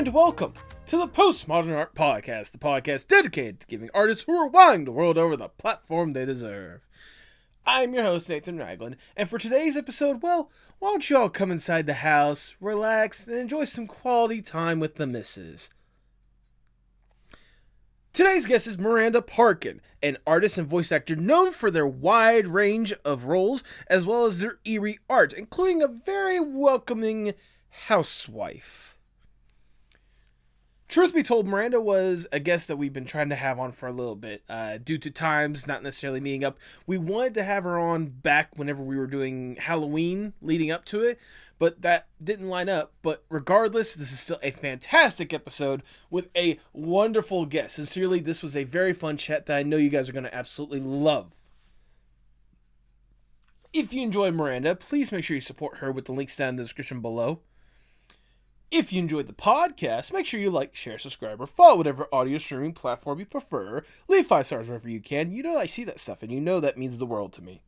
and welcome to the Postmodern Art Podcast, the podcast dedicated to giving artists who are wandering the world over the platform they deserve. I'm your host, Nathan Ragland, and for today's episode, well, why don't you all come inside the house, relax, and enjoy some quality time with the missus. Today's guest is Miranda Parkin, an artist and voice actor known for their wide range of roles, as well as their eerie art, including a very welcoming housewife. Truth be told, Miranda was a guest that we've been trying to have on for a little bit. Due to times not necessarily meeting up, we wanted to have her on back whenever we were doing Halloween leading up to it, but that didn't line up. But regardless, this is still a fantastic episode with a wonderful guest. Sincerely, this was a very fun chat that I know you guys are going to absolutely love. If you enjoy Miranda, please make sure you support her with the links down in the description below. If you enjoyed the podcast, make sure you like, share, subscribe, or follow whatever audio streaming platform you prefer. Leave 5 stars wherever you can. You know I see that stuff, and you know that means the world to me.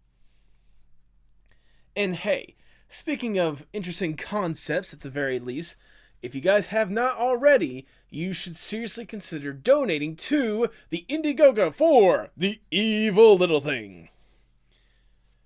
And hey, speaking of interesting concepts at the very least, if you guys have not already, you should seriously consider donating to the Indiegogo for The Evil Little Thing.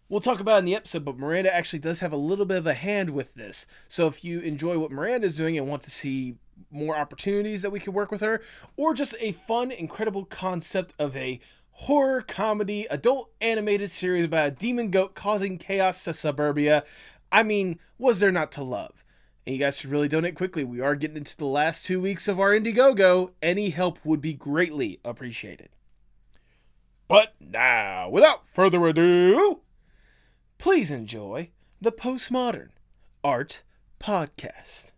We'll talk about it in the episode, but Miranda actually does have a little bit of a hand with this. So if you enjoy what Miranda's doing and want to see more opportunities that we can work with her, or just a fun, incredible concept of a horror comedy, adult animated series about a demon goat causing chaos to suburbia, I mean, was there not to love? And you guys should really donate quickly. We are getting into the last 2 weeks of our Indiegogo. Any help would be greatly appreciated. But now, without further ado, please enjoy the Postmodern Art Podcast.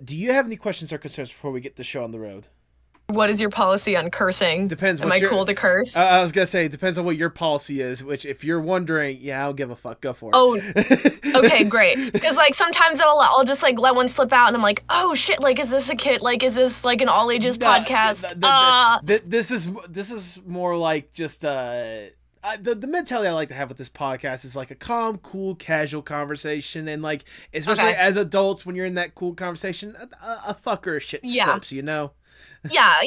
Do you have any questions or concerns before we get the show on the road? What is your policy on cursing? Depends. Am I cool to curse? I was going to say, it depends on what your policy is, which if you're wondering, yeah, I don't give a fuck. Go for it. Oh, okay, great. Because, like, sometimes I'll just, like, let one slip out, and I'm like, oh, shit, like, is this a kid? Like, is this, like, an all-ages podcast? This is more like just, the mentality I like to have with this podcast is like a calm, cool, casual conversation, and like especially as adults when you're in that cool conversation, a fuck or a shit slips, you know? Yeah.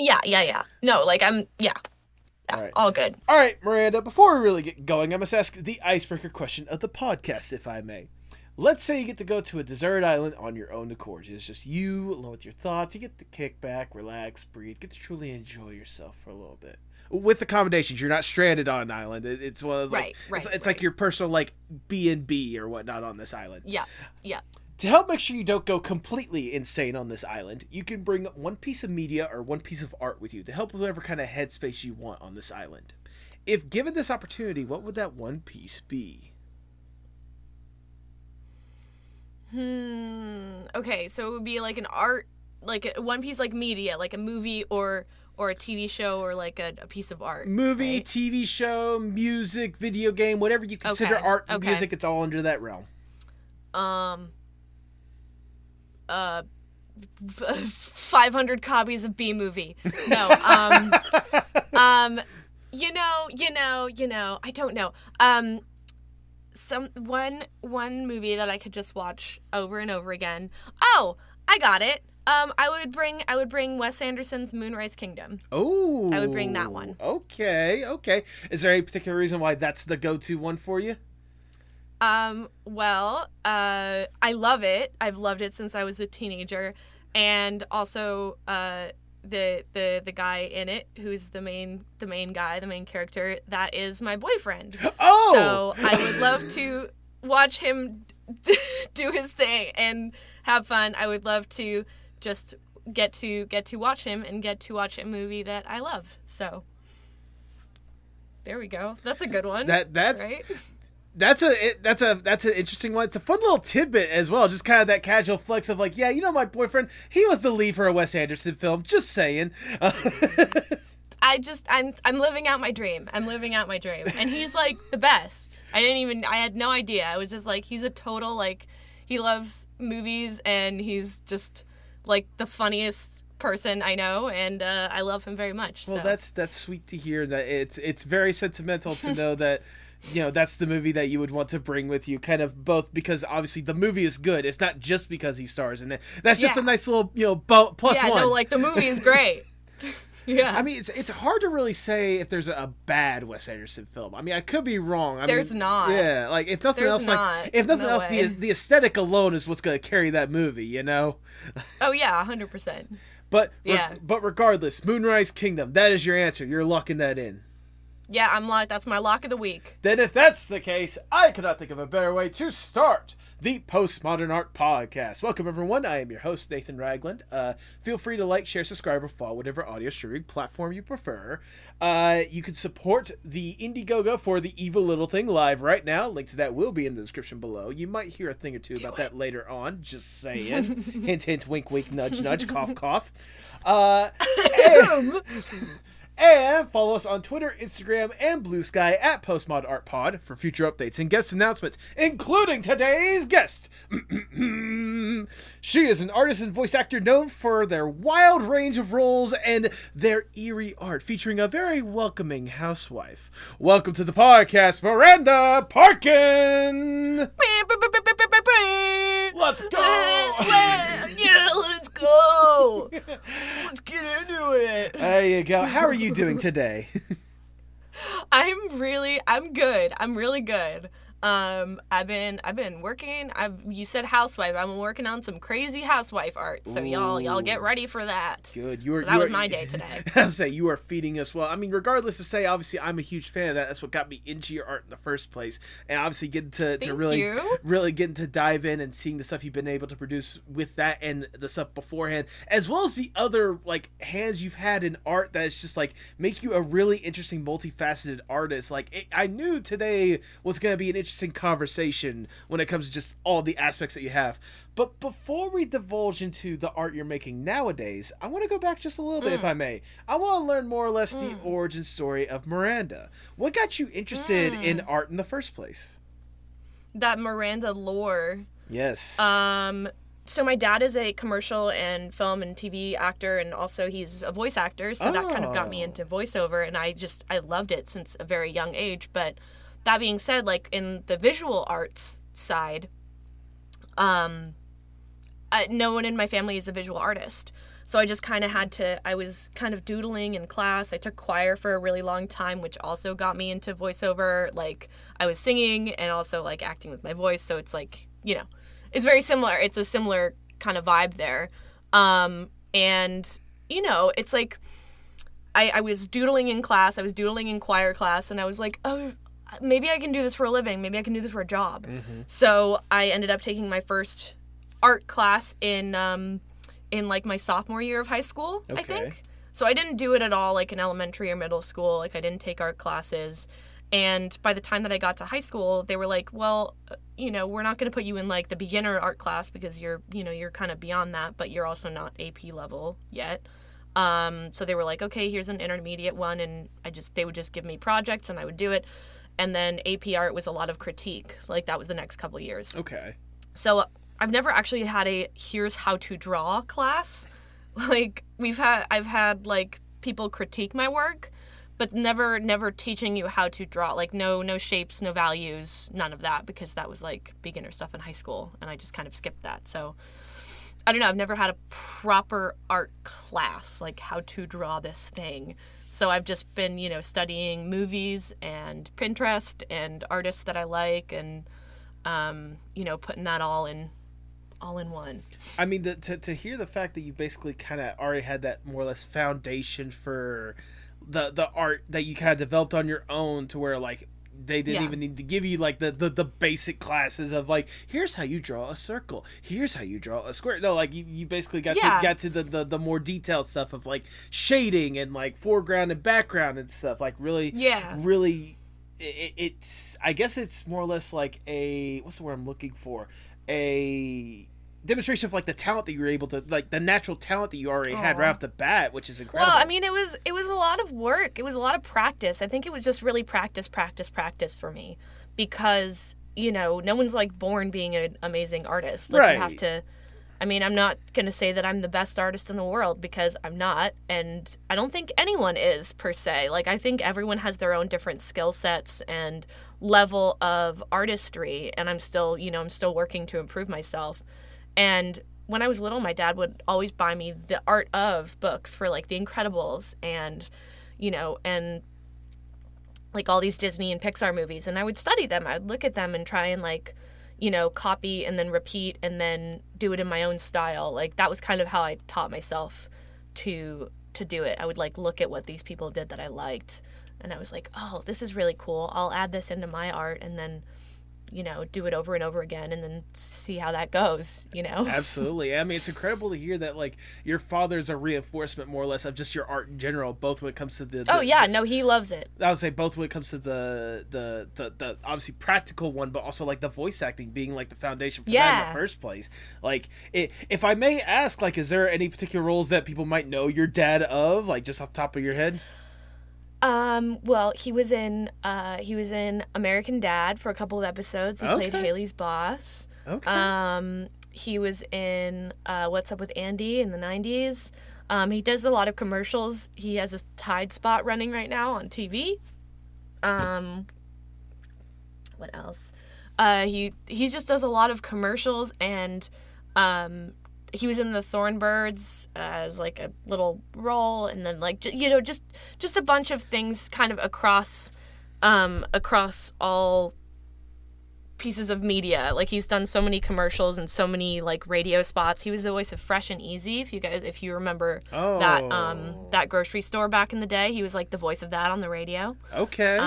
No, like all good. All right, Miranda, before we really get going, I must ask the icebreaker question of the podcast, if I may. Let's say you get to go to a desert island on your own accord. It's just you alone with your thoughts. You get to kick back, relax, breathe, get to truly enjoy yourself for a little bit. With accommodations, you're not stranded on an island. It's one of those it's like your personal like B&B or whatnot on this island. Yeah. To help make sure you don't go completely insane on this island, you can bring one piece of media or one piece of art with you to help with whatever kind of headspace you want on this island. If given this opportunity, what would that one piece be? Okay, so it would be like an art, like one piece, like media, like a movie or a TV show or like a piece of art. Movie, right? TV show, music, video game, whatever you consider art and music, it's all under that realm. 500 copies of B-movie. No. You know, I don't know. One movie that I could just watch over and over again. Oh, I got it. I would bring Wes Anderson's Moonrise Kingdom. Oh. I would bring that one. Okay. Is there any particular reason why that's the go-to one for you? Well, I love it. I've loved it since I was a teenager. And also, the guy in it, who's the main guy, the main character, that is my boyfriend. Oh! So I would love to watch him do his thing and have fun. I would love to just get to watch him and get to watch a movie that I love. So there we go. That's a good one. That's right? That's an interesting one. It's a fun little tidbit as well. Just kind of that casual flex of like, yeah, you know, my boyfriend, he was the lead for a Wes Anderson film. Just saying. I'm living out my dream. And he's like the best. I had no idea. I was just like, he's a total, like, he loves movies and he's just like the funniest person I know, and I love him very much. Well, so. that's sweet to hear. That it's very sentimental to know that, that's the movie that you would want to bring with you, kind of both because obviously the movie is good. It's not just because he stars in it. That's just a nice little, plus one. Yeah, no, like the movie is great. Yeah. I mean, it's hard to really say if there's a bad Wes Anderson film. I mean, I could be wrong. There's not. Yeah, like if nothing else, the aesthetic alone is what's going to carry that movie. Oh yeah, 100%. But regardless, Moonrise Kingdom. That is your answer. You're locking that in. Yeah, that's my lock of the week. Then if that's the case, I could not think of a better way to start the Postmodern Art Podcast. Welcome, everyone. I am your host, Nathan Ragland. Feel free to like, share, subscribe, or follow whatever audio streaming platform you prefer. You can support the Indiegogo for The Evil Little Thing live right now. Link to that will be in the description below. You might hear a thing or two about that later on. Just saying. Hint, hint, wink, wink, nudge, nudge, cough, cough. And follow us on Twitter, Instagram, and Blue Sky at PostmodArtPod for future updates and guest announcements, including today's guest. She is an artist and voice actor known for their wild range of roles and their eerie art, featuring a very welcoming housewife. Welcome to the podcast, Miranda Parkin! Let's go! Yeah, let's go! Let's get into it! There you go. How are you doing today? I'm good. I'm really good. I've been working. You said housewife. I'm working on some crazy housewife art. So y'all get ready for that. Good. That was my day today. I'll say you are feeding us well. I mean, regardless to say, obviously, I'm a huge fan of that. That's what got me into your art in the first place. And obviously getting to really getting to dive in and seeing the stuff you've been able to produce with that and the stuff beforehand, as well as the other like hands you've had in art that is just like make you a really interesting, multifaceted artist. Like I knew today was going to be an interesting conversation when it comes to just all the aspects that you have. But before we divulge into the art you're making nowadays, I want to go back just a little bit, if I may. I want to learn more or less the origin story of Miranda. What got you interested in art in the first place? That Miranda lore. Yes. So my dad is a commercial and film and TV actor, and also he's a voice actor, so that kind of got me into voiceover, and I loved it since a very young age. But that being said, like in the visual arts side, no one in my family is a visual artist. So I just kind of I was kind of doodling in class. I took choir for a really long time, which also got me into voiceover. Like I was singing and also like acting with my voice. So it's like, it's very similar. It's a similar kind of vibe there. And, it's like I was doodling in class. I was doodling in choir class, and I was like, oh, maybe I can do this for a living. Maybe I can do this for a job. Mm-hmm. So I ended up taking my first art class in like my sophomore year of high school, I think. So I didn't do it at all like in elementary or middle school. Like I didn't take art classes. And by the time that I got to high school, they were like, well, we're not going to put you in like the beginner art class because you're kind of beyond that, but you're also not AP level yet. So they were like, okay, here's an intermediate one. And they would just give me projects and I would do it. And then AP art was a lot of critique. Like that was the next couple of years. Okay. So I've never actually had here's how to draw class. Like I've had like people critique my work, but never teaching you how to draw. Like no shapes, no values, none of that, because that was like beginner stuff in high school and I just kind of skipped that. So I don't know, I've never had a proper art class, like how to draw this thing. So I've just been, studying movies and Pinterest and artists that I like and, putting that all in one. I mean, to hear the fact that you basically kind of already had that more or less foundation for the art that you kind of developed on your own, to where like they didn't even need to give you like the basic classes of like, here's how you draw a circle, here's how you draw a square. No, like you basically got to the more detailed stuff of like shading and like foreground and background and stuff. Like really it's I guess it's more or less like what's the word I'm looking for? A demonstration of like the talent that you were able to, like the natural talent that you already had right off the bat, which is incredible. Well, I mean, it was a lot of work. It was a lot of practice. I think it was just really practice for me, because no one's like born being an amazing artist. Like you have to I mean, I'm not going to say that I'm the best artist in the world, because I'm not, and I don't think anyone is, per se. Like, I think everyone has their own different skill sets and level of artistry, and I'm still working to improve myself. And when I was little, my dad would always buy me the art of books for, like, The Incredibles and, and like all these Disney and Pixar movies, and I would study them. I'd look at them and try and, like, copy and then repeat and then do it in my own style. Like, that was kind of how I taught myself to do it. I would, like, look at what these people did that I liked, and I was like, oh, this is really cool. I'll add this into my art, and then, do it over and over again, and then see how that goes, Absolutely. I mean, it's incredible to hear that, like, your father's a reinforcement, more or less, of just your art in general, both when it comes to the he loves it. I would say both when it comes to the obviously practical one, but also, like, the voice acting being, like, the foundation for that in the first place. Like, if I may ask, like, is there any particular roles that people might know your dad of, like, just off the top of your head? Well, he was in American Dad for a couple of episodes. He played Haley's boss. Okay. He was in What's Up with Andy in the 90s. He does a lot of commercials. He has a Tide spot running right now on TV. What else? He just does a lot of commercials, and he was in the Thornbirds as, like, a little role, and then, like, just a bunch of things kind of across all pieces of media. Like, he's done so many commercials and so many, like, radio spots. He was the voice of Fresh and Easy, if you remember that grocery store back in the day. He was, like, the voice of that on the radio. Okay.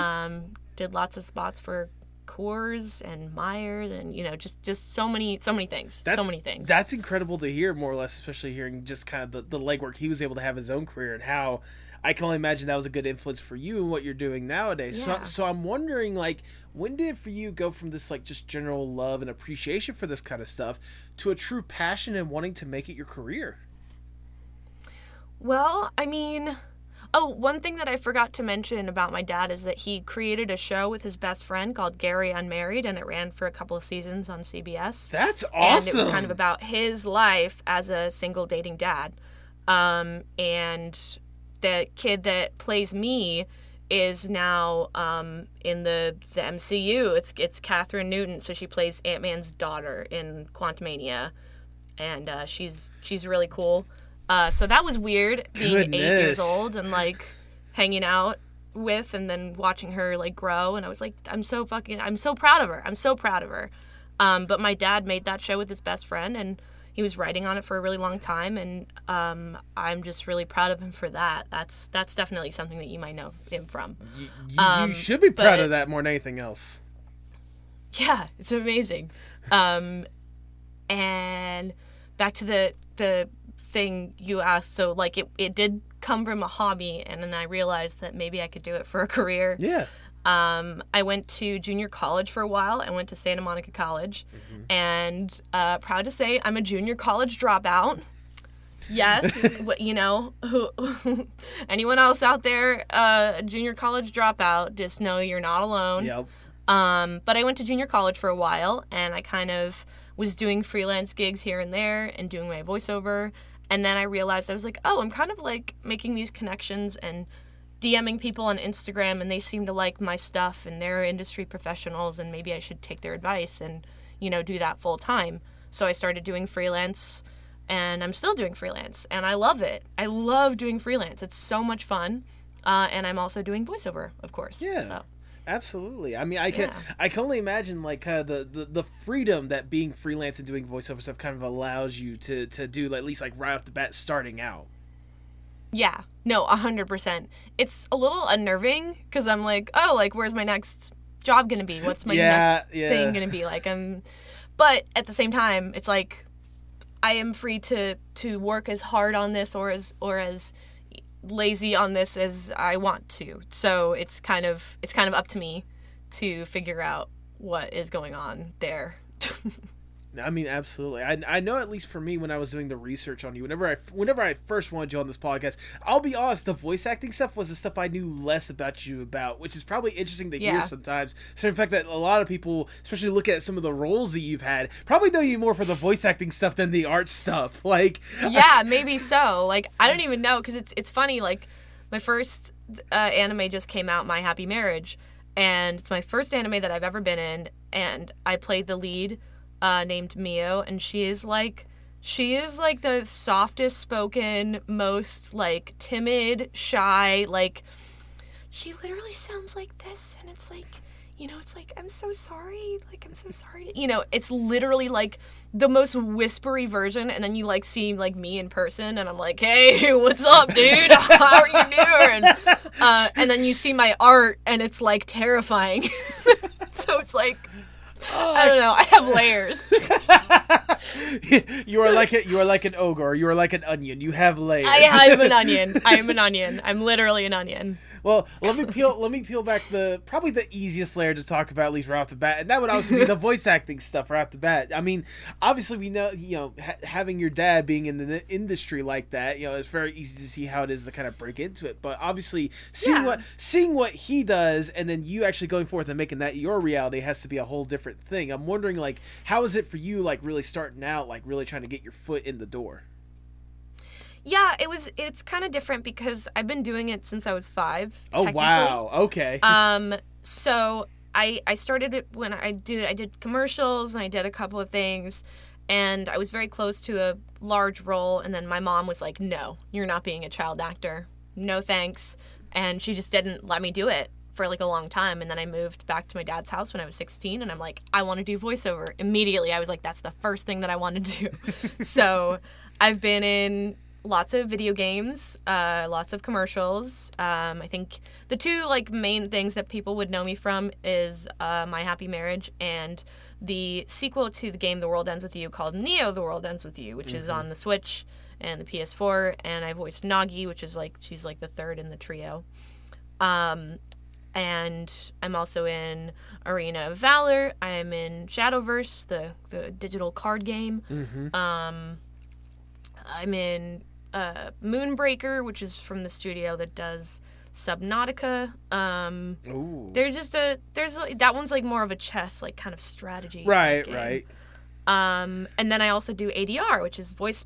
Did lots of spots for Coors and Myers, and just so many things. That's incredible to hear, more or less, especially hearing just kind of the legwork he was able to have his own career, and how I can only imagine that was a good influence for you and what you're doing nowadays. Yeah. So I'm wondering, like, when did it for you go from this, like, just general love and appreciation for this kind of stuff to a true passion and wanting to make it your career? Well, I mean, one thing that I forgot to mention about my dad is that he created a show with his best friend called Gary Unmarried, and it ran for a couple of seasons on CBS. That's awesome. And it was kind of about his life as a single dating dad. And the kid that plays me is now in the MCU. It's Catherine Newton, so she plays Ant-Man's daughter in Quantumania, and she's really cool. So that was weird, being 8 years old and, like, hanging out with and then watching her, like, grow. And I was like, I'm so proud of her. But my dad made that show with his best friend, and he was writing on it for a really long time. And I'm just really proud of him for that. That's definitely something that you might know him from. You should be proud of that more than anything else. Yeah, it's amazing. And back to the thing you asked, so, like, it did come from a hobby, and then I realized that maybe I could do it for a career. Yeah. I went to junior college for a while. I went to Santa Monica College, and proud to say I'm a junior college dropout. Yes, who anyone else out there, a junior college dropout, just know you're not alone. Yep. But I went to junior college for a while, and I kind of was doing freelance gigs here and there and doing my voiceover. And then I realized, I was like, oh, I'm kind of, like, making these connections and DMing people on Instagram, and they seem to like my stuff, and they're industry professionals, and maybe I should take their advice and, do that full time. So I started doing freelance, and I'm still doing freelance, and I love it. I love doing freelance. It's so much fun. And I'm also doing voiceover, of course. Yeah. So. Absolutely. I mean, I can only imagine, like, the freedom that being freelance and doing voiceover stuff kind of allows you to do, like, at least, like, right off the bat starting out. Yeah. No, 100%. It's a little unnerving because I'm like, oh, like, where's my next job gonna be? What's my next thing gonna be? Like, but at the same time, it's like I am free to work as hard on this or as lazy on this as I want to. So it's kind of up to me to figure out what is going on there. I mean, absolutely. I know, at least for me, when I was doing the research on you, whenever I first wanted you on this podcast, I'll be honest, the voice acting stuff was the stuff I knew less about you about, which is probably interesting to hear sometimes. So in fact that a lot of people, especially looking at some of the roles that you've had, probably know you more for the voice acting stuff than the art stuff. Like, yeah, maybe so. Like, I don't even know, because it's funny. Like, my first anime just came out, My Happy Marriage, and it's my first anime that I've ever been in, and I played the lead. Named Mio, and she is like the softest spoken, most like timid, shy, like she literally sounds like this, and it's like, you know, it's like, I'm so sorry, you know, it's literally like the most whispery version, and then you like see like me in person, and I'm like, hey, what's up, dude? How are you doing? And then you see my art, and it's like terrifying. So it's like, I don't know. I have layers. You are like an ogre. You are like an onion. You have layers. I am an onion. I am an onion. I'm literally an onion. Well, let me peel back probably the easiest layer to talk about, at least right off the bat, and that would also be the voice acting stuff right off the bat. I mean, obviously we know, you know, having your dad being in the industry like that, you know, it's very easy to see how it is to kind of break into it. But obviously seeing what he does, and then you actually going forth and making that your reality has to be a whole different thing. I'm wondering, like, how is it for you, like, really starting out, like, really trying to get your foot in the door? Yeah, it's kind of different because I've been doing it since I was 5. Oh, wow. Okay. So I started it when I did commercials, and I did a couple of things, and I was very close to a large role, and then my mom was like, no, you're not being a child actor. No thanks. And she just didn't let me do it for like a long time. And then I moved back to my dad's house when I was 16, and I'm like, I want to do voiceover. Immediately I was like, that's the first thing that I want to do. So I've been in lots of video games, lots of commercials. I think the two like main things that people would know me from is My Happy Marriage and the sequel to the game The World Ends With You called Neo The World Ends With You, which is on the Switch and the PS4, and I voiced Nagi, which is like, she's like the third in the trio. And I'm also in Arena of Valor. I'm in Shadowverse, the digital card game. I'm in Moonbreaker, which is from the studio that does Subnautica. That one's like more of a chess, like kind of strategy. Right, game. right. And then I also do ADR, which is voice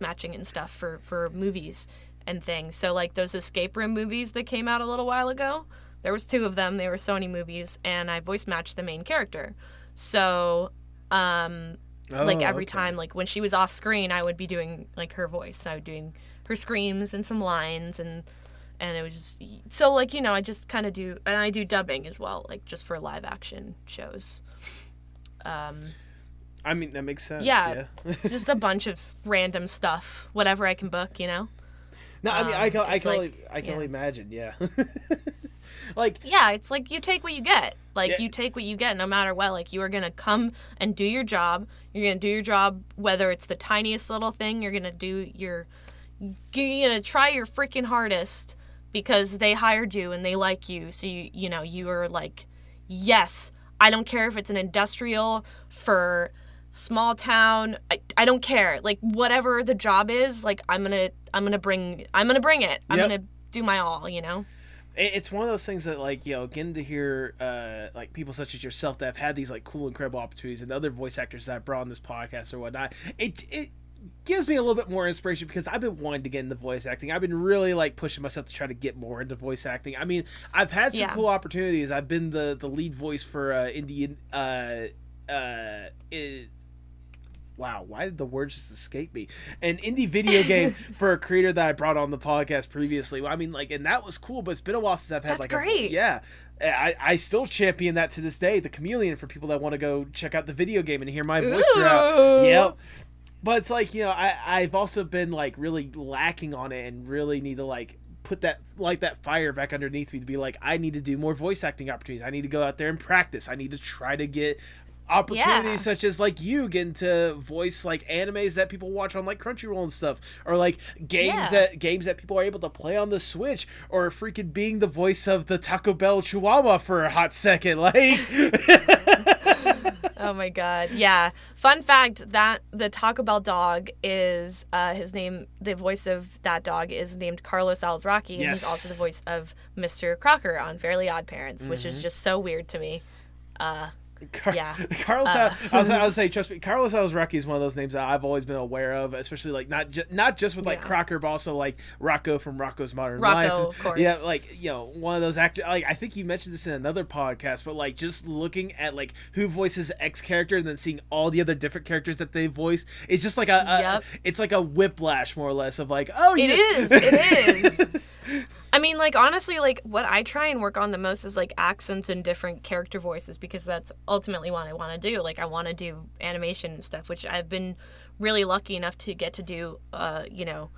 matching and stuff for movies and things. So like those escape room movies that came out a little while ago, there was 2 of them. They were Sony movies, and I voice matched the main character. So every time, like when she was off screen, I would be doing like her voice. I would doing her screams and some lines, and it was just so like, you know, I just kind of do, and I do dubbing as well, like just for live action shows. I mean, that makes sense. Yeah. Just a bunch of random stuff, whatever I can book, you know. No, I mean, I can only imagine. Yeah. Like, yeah, it's like you take what you get. Like, you take what you get no matter what. Like, you are going to come and do your job. You're going to do your job, whether it's the tiniest little thing. You're going to try your freaking hardest because they hired you and they like you. So, you know, you are like, yes, I don't care if it's an industrial for small town. I don't care. Like, whatever the job is, like, I'm going to bring it. I'm going to do my all, you know? It's one of those things that, like, you know, getting to hear, like, people such as yourself that have had these, like, cool, incredible opportunities, and other voice actors that I've brought on this podcast or whatnot, it gives me a little bit more inspiration because I've been wanting to get into voice acting. I've been really, like, pushing myself to try to get more into voice acting. I mean, I've had some cool opportunities. I've been the lead voice for Indian, wow, why did the words just escape me? An indie video game for a creator that I brought on the podcast previously. I mean, like, and that was cool, but it's been a while since I've had, That's great. I still champion that to this day, the Chameleon, for people that want to go check out the video game and hear my voice throughout. Yep. But it's like, you know, I've also been, like, really lacking on it and really need to, like, put that fire back underneath me to be like, I need to do more voice acting opportunities. I need to go out there and practice. I need to try to get opportunities such as, like, you getting to voice, like, animes that people watch on, like, Crunchyroll and stuff, or like games that people are able to play on the Switch, or freaking being the voice of the Taco Bell Chihuahua for a hot second, like. Oh my god. Yeah. Fun fact that the Taco Bell dog is his name, the voice of that dog is named Carlos Alazraki, and he's also the voice of Mr. Crocker on Fairly Odd Parents, which is just so weird to me. Yeah. Carlos, I was saying, trust me, Carlos Alazraki is one of those names that I've always been aware of, especially like not just with like Crocker, but also like Rocco from Rocco's Modern Life. Of course. Yeah, like, you know, one of those actors. Like, I think you mentioned this in another podcast, but like just looking at like who voices X character and then seeing all the other different characters that they voice, it's just like it's like a whiplash more or less of like, oh, it is. I mean, like, honestly, like what I try and work on the most is like accents and different character voices, because that's ultimately what I want to do. Like, I want to do animation and stuff, which I've been really lucky enough to get to do, you know,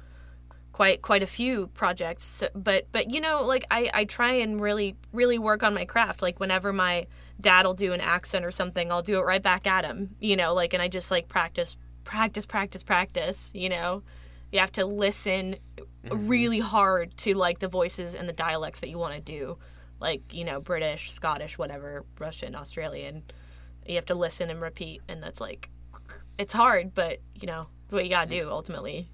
quite a few projects. So, but you know, like I try and really work on my craft. Like, whenever my dad will do an accent or something, I'll do it right back at him, you know, like, and I just like practice, you know. You have to listen really hard to like the voices and the dialects that you want to do. Like, you know, British, Scottish, whatever, Russian, Australian. You have to listen and repeat, and that's like, it's hard, but, you know, it's what you gotta do ultimately.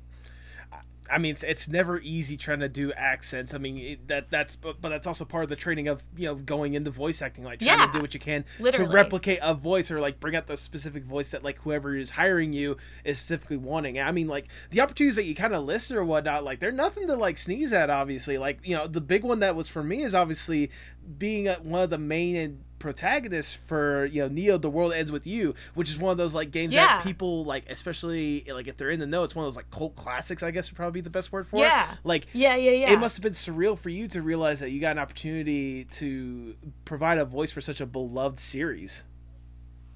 I mean, it's never easy trying to do accents. I mean, that's also part of the training of, you know, going into voice acting, like trying to do what you can to replicate a voice, or like bring out the specific voice that like whoever is hiring you is specifically wanting. I mean, like the opportunities that you kind of list or whatnot, like they're nothing to like sneeze at. Obviously, like, you know, the big one that was for me is obviously being one of the main protagonists for, you know, Neo The World Ends With You, which is one of those like games that people like, especially like if they're in the know, it's one of those like cult classics, I guess would probably be the best word for it. Like, it must have been surreal for you to realize that you got an opportunity to provide a voice for such a beloved series.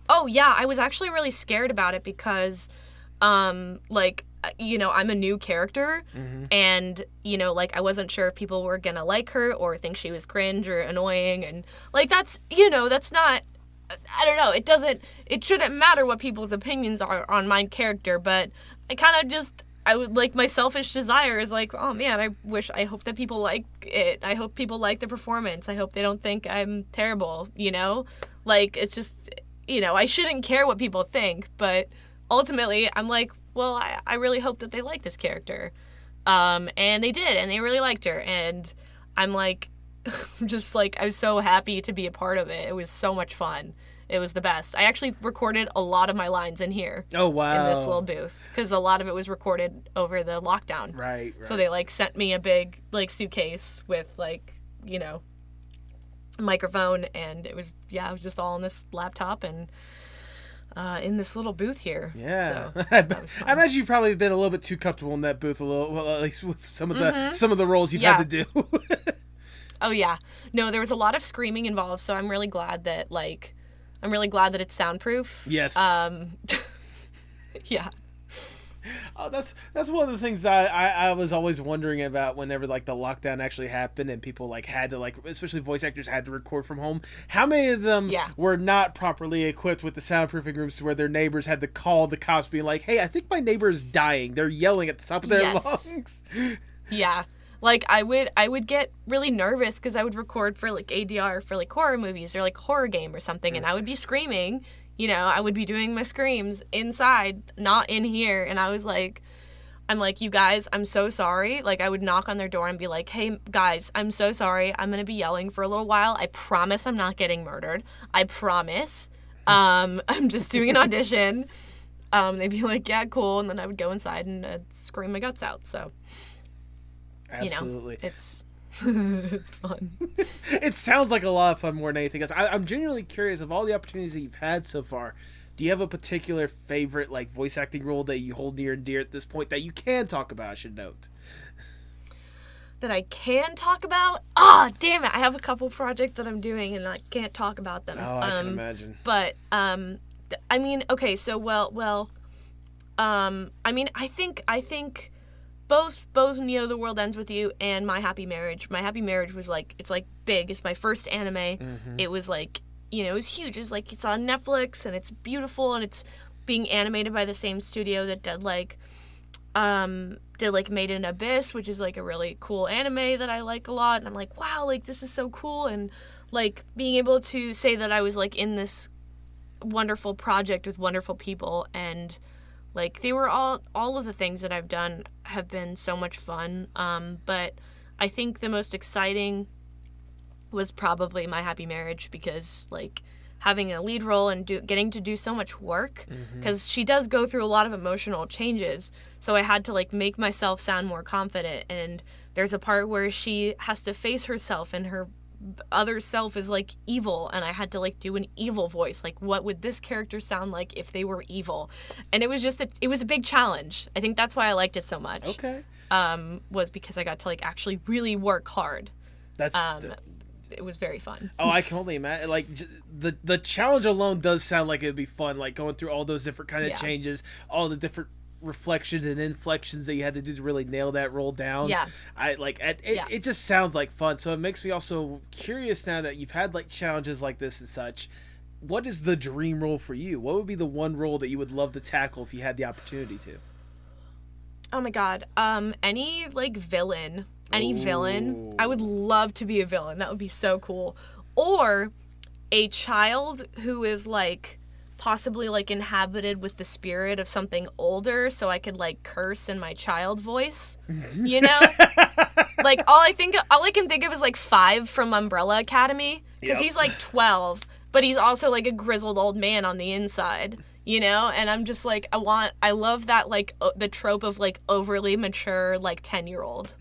Oh yeah, I was actually really scared about it because like, you know, I'm a new character, and, you know, like, I wasn't sure if people were gonna like her or think she was cringe or annoying, and like, that's, you know, that's not, I don't know, it shouldn't matter what people's opinions are on my character, but I would like, my selfish desire is like, oh man, I hope that people like it. I hope people like the performance. I hope they don't think I'm terrible, you know? Like, it's just, you know, I shouldn't care what people think, but ultimately I'm like, well, I really hope that they like this character. And they did, and they really liked her. And I'm like, just like, I was so happy to be a part of it. It was so much fun. It was the best. I actually recorded a lot of my lines in here. Oh, wow. In this little booth. Because a lot of it was recorded over the lockdown. Right. So they, like, sent me a big, like, suitcase with, like, you know, a microphone. And it was just all on this laptop and in this little booth here. Yeah. So I imagine you've probably been a little bit too comfortable in that booth, at least with some of the roles you've had to do. Oh, yeah. No, there was a lot of screaming involved, so I'm really glad that, like, it's soundproof. Yes. Yeah. Oh, that's one of the things I was always wondering about whenever like the lockdown actually happened and people like had to, like, especially voice actors had to record from home. How many of them were not properly equipped with the soundproofing rooms to where their neighbors had to call the cops being like, hey, I think my neighbor is dying. They're yelling at the top of their lungs. Yeah. Like, I would get really nervous because I would record for like ADR for like horror movies or like horror game or something, and I would be screaming. You know, I would be doing my screams inside, not in here. And I'm like, you guys, I'm so sorry. Like, I would knock on their door and be like, hey, guys, I'm so sorry. I'm going to be yelling for a little while. I promise I'm not getting murdered. I promise. I'm just doing an audition. They'd be like, yeah, cool. And then I would go inside and scream my guts out. So, absolutely. You know, it's fun. It sounds like a lot of fun more than anything else. I'm genuinely curious, of all the opportunities that you've had so far, do you have a particular favorite like voice acting role that you hold near and dear at this point that you can talk about, I should note? That I can talk about? Ah, damn it. I have a couple projects that I'm doing and I can't talk about them. Oh, I can imagine. But, I mean, okay, so, I mean, I think both Neo The World Ends With You and My Happy Marriage. My Happy Marriage was like, it's like big. It's my first anime. It was like, you know, it was huge. It's like, it's on Netflix and it's beautiful and it's being animated by the same studio that did like Made in Abyss, which is like a really cool anime that I like a lot. And I'm like, wow, like this is so cool. And like being able to say that I was like in this wonderful project with wonderful people, and like they were all of the things that I've done have been so much fun. But I think the most exciting was probably My Happy Marriage, because like having a lead role and getting to do so much work, because she does go through a lot of emotional changes, so I had to like make myself sound more confident, and there's a part where she has to face herself and her other self is like evil, and I had to like do an evil voice, like what would this character sound like if they were evil, and it was just it was a big challenge. I think that's why I liked it so much. Okay. Was because I got to like actually really work hard. That's it was very fun. Oh, I can only imagine. Like the challenge alone does sound like it'd be fun. Like going through all those different kind of changes, all the different reflections and inflections that you had to do to really nail that role down. Yeah. It just sounds like fun. So it makes me also curious now that you've had like challenges like this and such. What is the dream role for you? What would be the one role that you would love to tackle if you had the opportunity to? Oh my god. Any like villain. Any villain. I would love to be a villain. That would be so cool. Or a child who is like possibly like inhabited with the spirit of something older, so I could like curse in my child voice. You know? Like all I can think of is like 5 from Umbrella Academy, because he's like 12, but he's also like a grizzled old man on the inside. You know, and I'm just like, I love that like the trope of like overly mature like 10-year-old.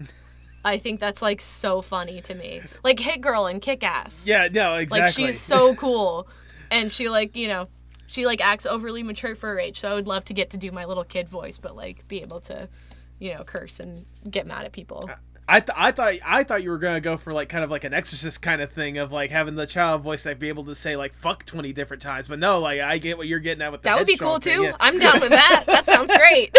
I think that's like so funny to me. Like Hit Girl and Kick Ass. Yeah, no, exactly. Like she's so cool, and she like, you know, she like acts overly mature for her age. So I would love to get to do my little kid voice, but like be able to, you know, curse and get mad at people. I thought you were gonna go for like kind of like an Exorcist kind of thing of like having the child voice like be able to say like fuck 20 different times, but no, like I get what you're getting at with the that would be cool thing. too. Yeah. I'm down with that. That sounds great.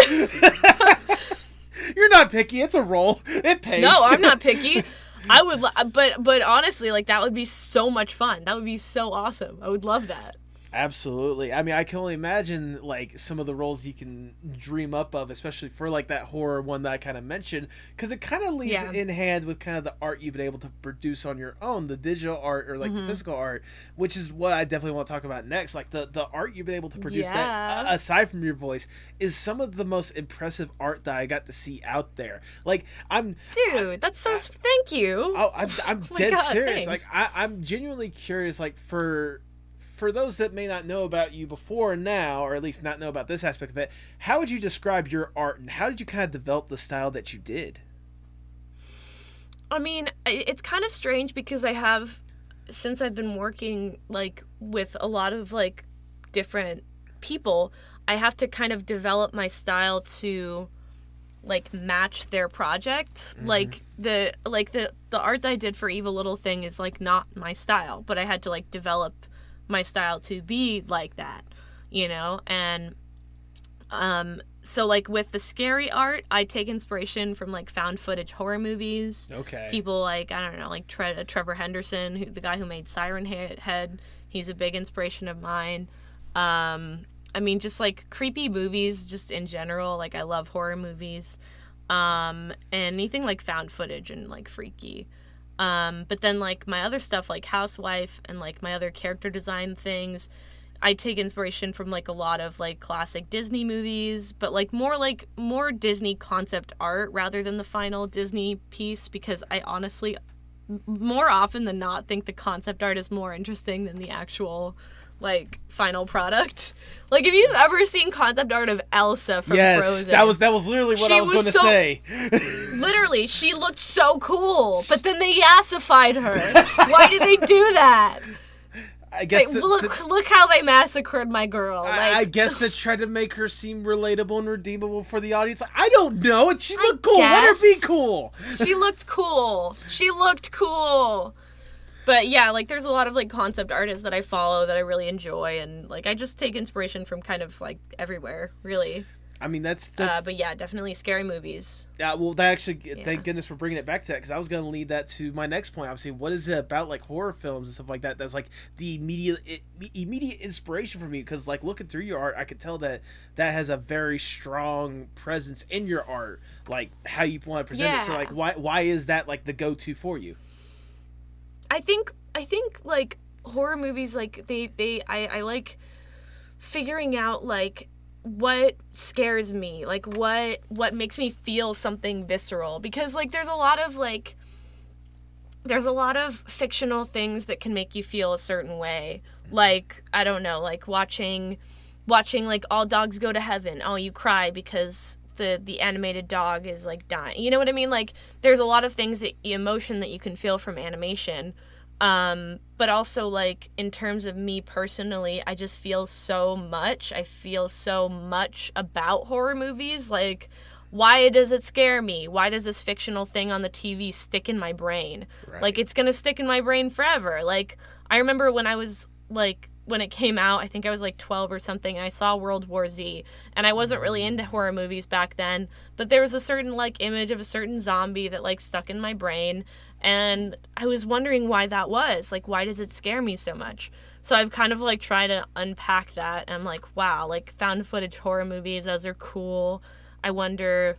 You're not picky. It's a role. It pays. No, I'm not picky. I would, but honestly, like that would be so much fun. That would be so awesome. I would love that. Absolutely. I mean, I can only imagine like some of the roles you can dream up of, especially for like that horror one that I kind of mentioned, because it kind of leads in hand with kind of the art you've been able to produce on your own, the digital art or like the physical art, which is what I definitely want to talk about next. Like the art you've been able to produce that aside from your voice is some of the most impressive art that I got to see out there. Like that's so. Thank you. I'm dead serious. Thanks. Like I'm genuinely curious. Like for those that may not know about you before and now, or at least not know about this aspect of it, how would you describe your art and how did you kind of develop the style that you did? I mean, it's kind of strange because since I've been working like with a lot of like different people, I have to kind of develop my style to like match their project. Like the art that I did for Evil Little Thing is like not my style, but I had to like develop my style to be like that, you know? And so like with the scary art, I take inspiration from like found footage horror movies. Okay. People like, I don't know, like Trevor Henderson, the guy who made Siren Head, he's a big inspiration of mine. I mean, just like creepy movies just in general, like I love horror movies. And anything like found footage and like freaky. But then like my other stuff like Housewife and like my other character design things, I take inspiration from like a lot of like classic Disney movies, but like more Disney concept art rather than the final Disney piece, because I honestly more often than not think the concept art is more interesting than the actual like final product. Like if you've ever seen concept art of Elsa from Frozen, that was literally what I was going to say. Literally, she looked so cool, but then they yassified her. Why did they do that? I guess look how they massacred my girl. I guess to try to make her seem relatable and redeemable for the audience. I don't know. She looked cool. Let her be cool. She looked cool. She looked cool. But yeah, like there's a lot of like concept artists that I follow that I really enjoy, and like I just take inspiration from kind of like everywhere, really. I mean, that's but yeah, definitely scary movies. Yeah, well, that actually, thank goodness for bringing it back to that, because I was going to lead that to my next point. Obviously, what is it about like horror films and stuff like that that's like the immediate inspiration for me? Because like looking through your art, I could tell that has a very strong presence in your art, like how you want to present it. So like, why is that like the go-to for you? I think like horror movies, like I like figuring out, like, what scares me, like, what makes me feel something visceral. Because, like, there's a lot of fictional things that can make you feel a certain way. Like, I don't know, like, watching, like, All Dogs Go to Heaven. Oh, you cry because the animated dog is, like, dying. You know what I mean? Like, there's a lot of things, emotion that you can feel from animation. But also, like, in terms of me personally, I just feel so much. I feel so much about horror movies. Like, why does it scare me? Why does this fictional thing on the TV stick in my brain? Right. Like, it's gonna stick in my brain forever. Like, I remember when I was, like, when it came out, I think I was like 12 or something, and I saw World War Z, and I wasn't really into horror movies back then, but there was a certain, like, image of a certain zombie that, like, stuck in my brain, and I was wondering why that was. Like, why does it scare me so much? So I've kind of, like, tried to unpack that, and I'm like, wow, like, found footage horror movies, those are cool. I wonder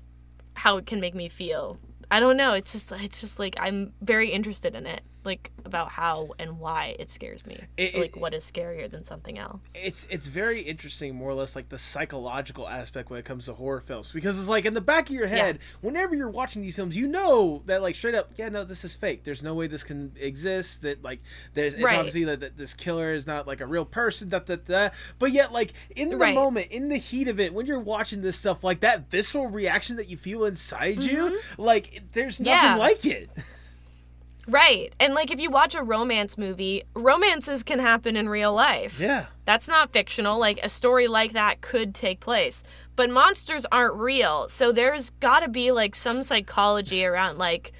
how it can make me feel. I don't know, it's just like, I'm very interested in it. Like, about how and why it scares me. What is scarier than something else? It's very interesting, more or less, like, the psychological aspect when it comes to horror films. Because it's like, in the back of your head, whenever you're watching these films, you know that, like, straight up, yeah, no, this is fake. There's no way this can exist. That, like, it's obviously that this killer is not, like, a real person, But yet, like, in the moment, in the heat of it, when you're watching this stuff, like, that visceral reaction that you feel inside you, like, there's nothing like it. Right. And, like, if you watch a romance movie, romances can happen in real life. Yeah. That's not fictional. Like, a story like that could take place. But monsters aren't real. So there's got to be, like, some psychology around, like,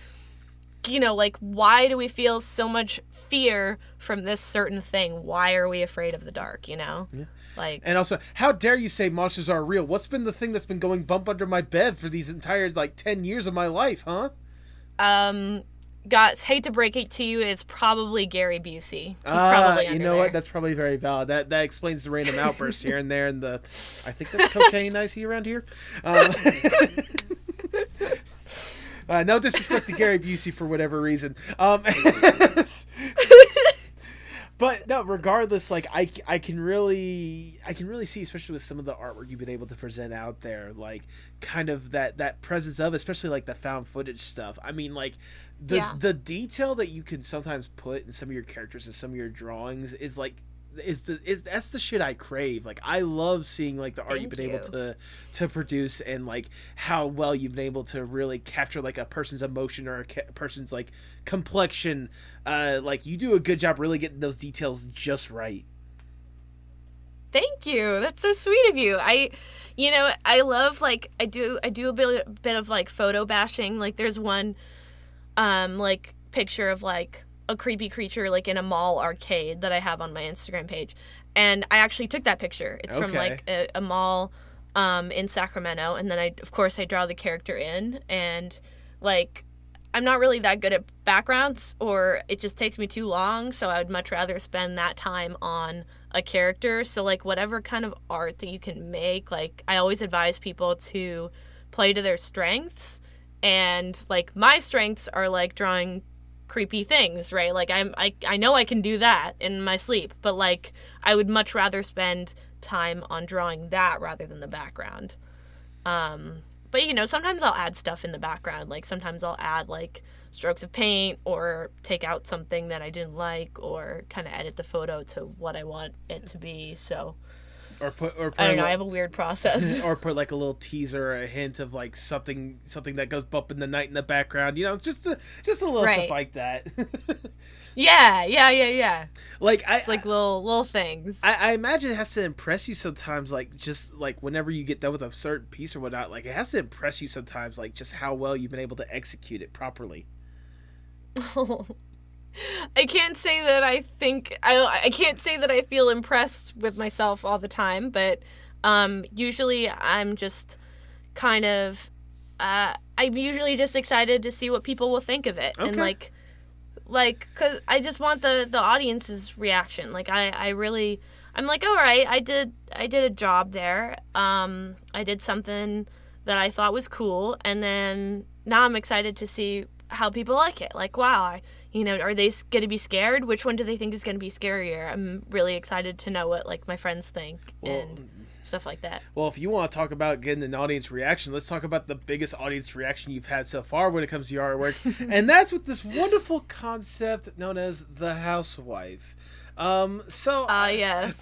you know, like, why do we feel so much fear from this certain thing? Why are we afraid of the dark, you know? Yeah. Like, and also, how dare you say monsters are real? What's been the thing that's been going bump under my bed for these entire, like, 10 years of my life, huh? Guys, hate to break it to you, it's probably Gary Busey. He's probably under you know there. what? That's probably very valid. That explains the random outbursts here and there, and I think that's cocaine I see around here. No disrespect to Gary Busey for whatever reason. But no, regardless, like, I can really see, especially with some of the artwork you've been able to present out there, like, kind of that presence of, especially, like, the found footage stuff. I mean, like, the detail that you can sometimes put in some of your characters and some of your drawings is, like, that's the shit I crave. Like, I love seeing, like, the art you've been able to produce, and, like, how well you've been able to really capture, like, a person's emotion or a person's, like, complexion. Like, you do a good job really getting those details just right. Thank you. That's so sweet of you. I love, like, I do a bit of, like, photo bashing. Like, there's one like, picture of, like, a creepy creature, like, in a mall arcade that I have on my Instagram page, and I actually took that picture. It's from, like, a mall in Sacramento, and then I draw the character in, and, like, I'm not really that good at backgrounds, or it just takes me too long, so I would much rather spend that time on a character. So, like, whatever kind of art that you can make, like, I always advise people to play to their strengths, and, like, my strengths are, like, drawing creepy things, right? Like, I know I can do that in my sleep, but, like, I would much rather spend time on drawing that rather than the background. But, you know, sometimes I'll add stuff in the background. Like, sometimes I'll add, like, strokes of paint, or take out something that I didn't like, or kind of edit the photo to what I want it to be. So, or put I don't know, I have a weird process. Or put, like, a little teaser or a hint of, like, something that goes bump in the night in the background. You know, just a little stuff like that. Yeah. Like, just like little things. I imagine it has to impress you sometimes, like, just, like, whenever you get done with a certain piece or whatnot, like, it has to impress you sometimes, like, just how well you've been able to execute it properly. I can't say that I can't say that I feel impressed with myself all the time, but usually I'm just kind of I'm usually just excited to see what people will think of it. Okay. And like, cause I just want the audience's reaction. Like, I'm like, all right, I did a job there. I did something that I thought was cool, and then now I'm excited to see how people like it. Like, wow, are they going to be scared? Which one do they think is going to be scarier? I'm really excited to know what like my friends think and stuff like that. Well, if you want to talk about getting an audience reaction, let's talk about the biggest audience reaction you've had so far when it comes to your artwork. And that's with this wonderful concept known as the housewife. Yes.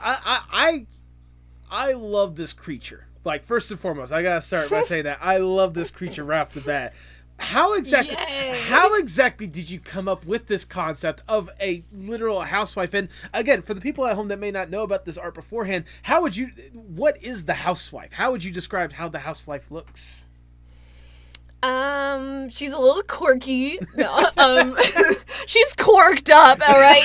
I love this creature. Like, first and foremost, I gotta start by saying that I love this creature right off the bat. How exactly did you come up with this concept of a literal housewife? And again, for the people at home that may not know about this art beforehand, what is the housewife? How would you describe how the housewife looks? She's a little quirky. No, she's corked up, all right?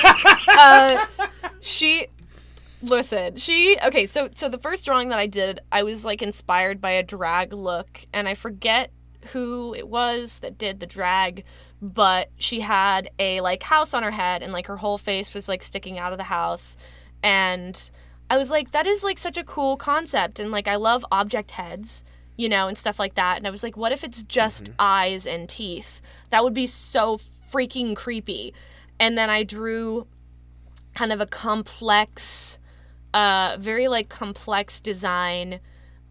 Okay, so the first drawing that I did, I was like inspired by a drag look, and I forget who it was that did the drag, but she had a like house on her head and like her whole face was like sticking out of the house, and I was like, that is like such a cool concept, and like I love object heads, and stuff like that, and I was like, what if it's just eyes and teeth? That would be so freaking creepy. And then I drew kind of a complex, very like complex design,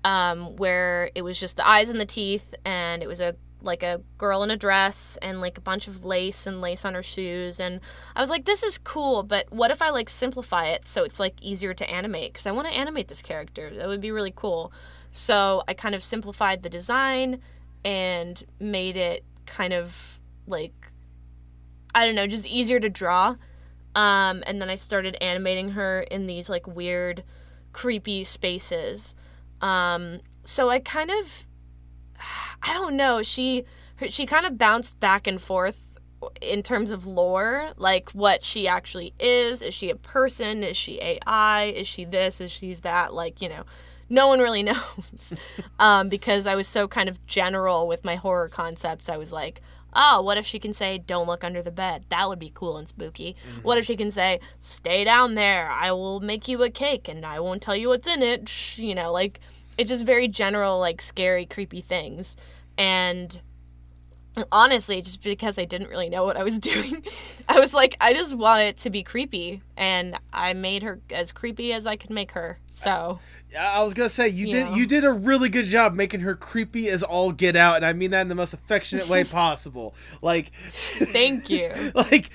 where it was just the eyes and the teeth, and it was a girl in a dress and like a bunch of lace on her shoes, and I was like, this is cool, but what if I like simplify it so it's like easier to animate, because I want to animate this character. That would be really cool. So I kind of simplified the design and made it kind of like, I don't know, just easier to draw. And then I started animating her in these like weird, creepy spaces. So I kind of, I don't know, she kind of bounced back and forth in terms of lore, like what she actually is. Is she a person? Is she AI? Is she this? Is she that? Like, no one really knows. Because I was so kind of general with my horror concepts. I was like, oh, what if she can say, don't look under the bed? That would be cool and spooky. Mm-hmm. What if she can say, stay down there, I will make you a cake and I won't tell you what's in it? Like, it's just very general, like, scary, creepy things. And honestly, just because I didn't really know what I was doing, I was like, I just want it to be creepy. And I made her as creepy as I could make her, so... I was gonna say you did a really good job making her creepy as all get out, and I mean that in the most affectionate way possible. Like, thank you. Like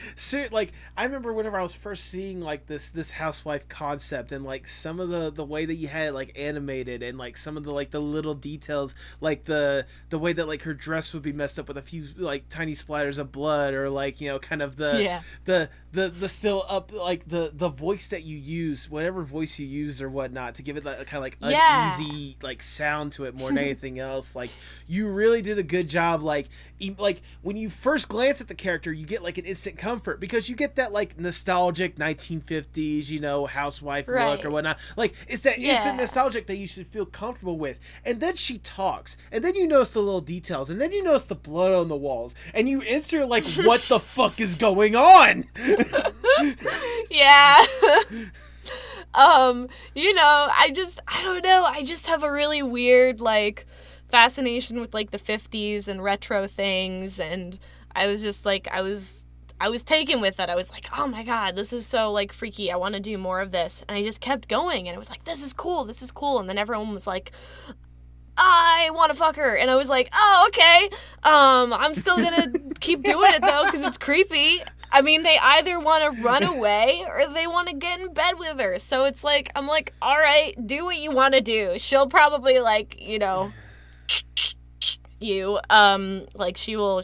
I remember whenever I was first seeing like this housewife concept, and like some of the way that you had it like animated, and like some of the like the little details, like the way that like her dress would be messed up with a few like tiny splatters of blood, or like kind of the still up, like the voice that you use, whatever voice you use or whatnot, to give it that kind of like uneasy like sound to it more than anything else. Like, you really did a good job. Like when you first glance at the character, you get like an instant comfort, because you get that like nostalgic 1950s housewife look or whatnot. Like, it's that instant nostalgic that you should feel comfortable with. And then she talks, and then you notice the little details, and then you notice the blood on the walls, and you instantly like, what the fuck is going on? Yeah. I don't know. I just have a really weird, like, fascination with, like, the 50s and retro things. And I was just, like, I was taken with it. I was like, oh, my God, this is so, like, freaky. I want to do more of this. And I just kept going. And it was like, this is cool. This is cool. And then everyone was like, I want to fuck her. And I was like, oh, okay. I'm still going to keep doing it, though, because it's creepy. I mean, they either want to run away or they want to get in bed with her. So it's like, I'm like, all right, do what you want to do. She'll probably like, you, like she will,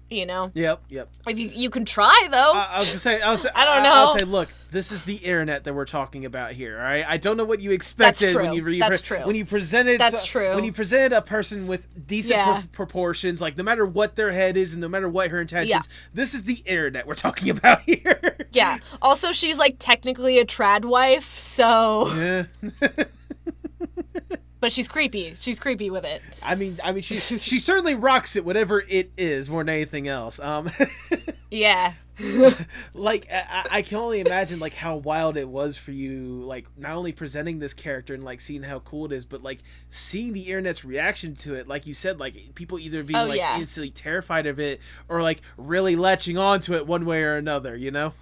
Yep. If you can try, though. I was gonna say, I don't know. I'll say, look, this is the internet that we're talking about here. All right, I don't know what you expected when you when you presented. That's true. When you presented a person with decent proportions, like no matter what their head is and no matter what her intentions, this is the internet we're talking about here. Yeah. Also, she's like technically a trad wife, so. Yeah. But she's creepy. She's creepy with it. I mean, she certainly rocks it, whatever it is, more than anything else. Yeah. Like I can only imagine like how wild it was for you, like not only presenting this character and like seeing how cool it is, but like seeing the internet's reaction to it. Like you said, like people either being Oh, like yeah. instantly terrified of it or like really latching on to it one way or another, you know?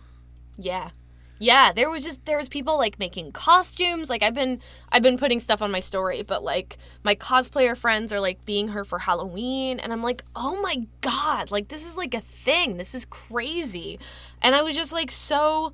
Yeah. Yeah, there was people like making costumes. Like I've been putting stuff on my story, but like my cosplayer friends are like being her for Halloween, and I'm like, "Oh my god, like this is like a thing. This is crazy." And I was just so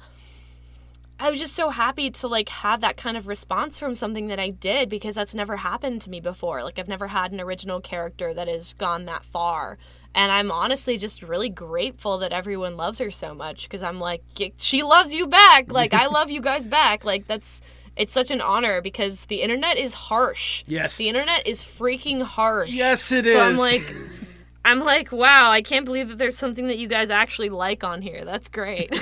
happy to like have that kind of response from something that I did, because that's never happened to me before. Like I've never had an original character that has gone that far. And I'm honestly just really grateful that everyone loves her so much, because I'm like, she loves you back. Like, I love you guys back. Like, it's such an honor, because the internet is harsh. Yes. The internet is freaking harsh. Yes, it is. So I'm like, wow, I can't believe that there's something that you guys actually like on here. That's great.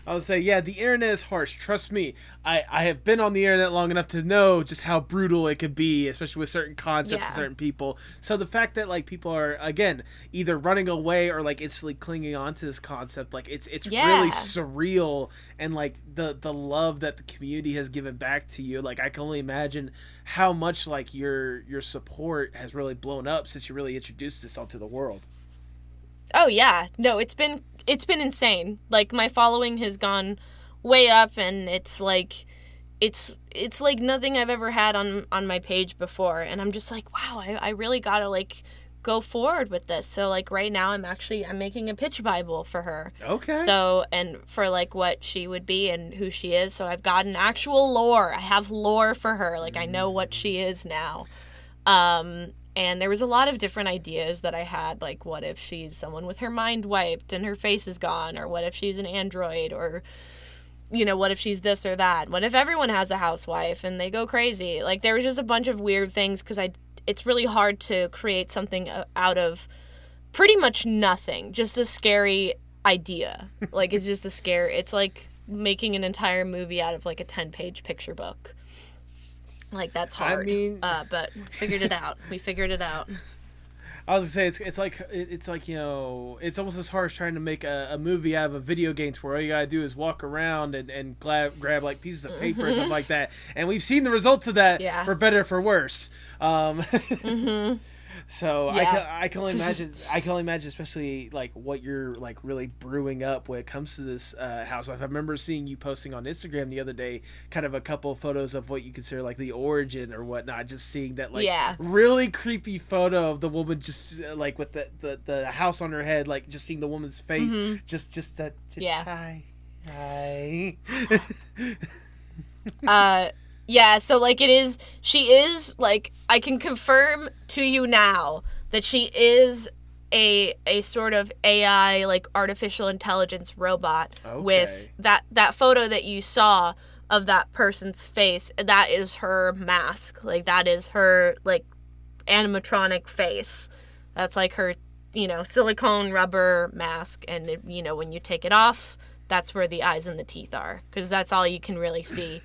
I'll say, yeah, the internet is harsh. Trust me, I have been on the internet long enough to know just how brutal it could be, especially with certain concepts and certain people. So the fact that like people are again either running away or like instantly clinging on to this concept, like it's really surreal, and like the love that the community has given back to you. Like I can only imagine how much like your support has really blown up since you really introduced this onto the world. Oh yeah, no, it's been insane. Like my following has gone way up, and it's like nothing I've ever had on my page before, and I'm just like, wow, I really gotta like go forward with this. So like right now I'm making a pitch Bible for her. Okay. So, and for like what she would be and who she is. So I've got an actual lore. I have lore for her. Like I know what she is now. And there was a lot of different ideas that I had, like what if she's someone with her mind wiped and her face is gone, or what if she's an android, or, you know, what if she's this or that? What if everyone has a housewife and they go crazy? Like there was just a bunch of weird things, because it's really hard to create something out of pretty much nothing, just a scary idea. Like it's just it's like making an entire movie out of like a 10-page picture book. Like that's hard. I mean, but figured it out. We figured it out. I was gonna say it's like you know, it's almost as hard as trying to make a movie out of a video game, where all you gotta do is walk around and grab like pieces of paper or something like that. And we've seen the results of that, for better for worse. So yeah. I can only imagine. I can only imagine, especially like what you're like really brewing up when it comes to this housewife. I remember seeing you posting on Instagram the other day, kind of a couple of photos of what you consider like the origin or whatnot. Just seeing that like really creepy photo of the woman just like with the house on her head, like just seeing the woman's face, just hi. Yeah, so like she is like, I can confirm to you now that she is a sort of AI, like artificial intelligence robot. With that photo that you saw of that person's face, that is her mask. Like that is her like animatronic face. That's like her, you know, silicone rubber mask, and it, you know, when you take it off, that's where the eyes and the teeth are, because that's all you can really see.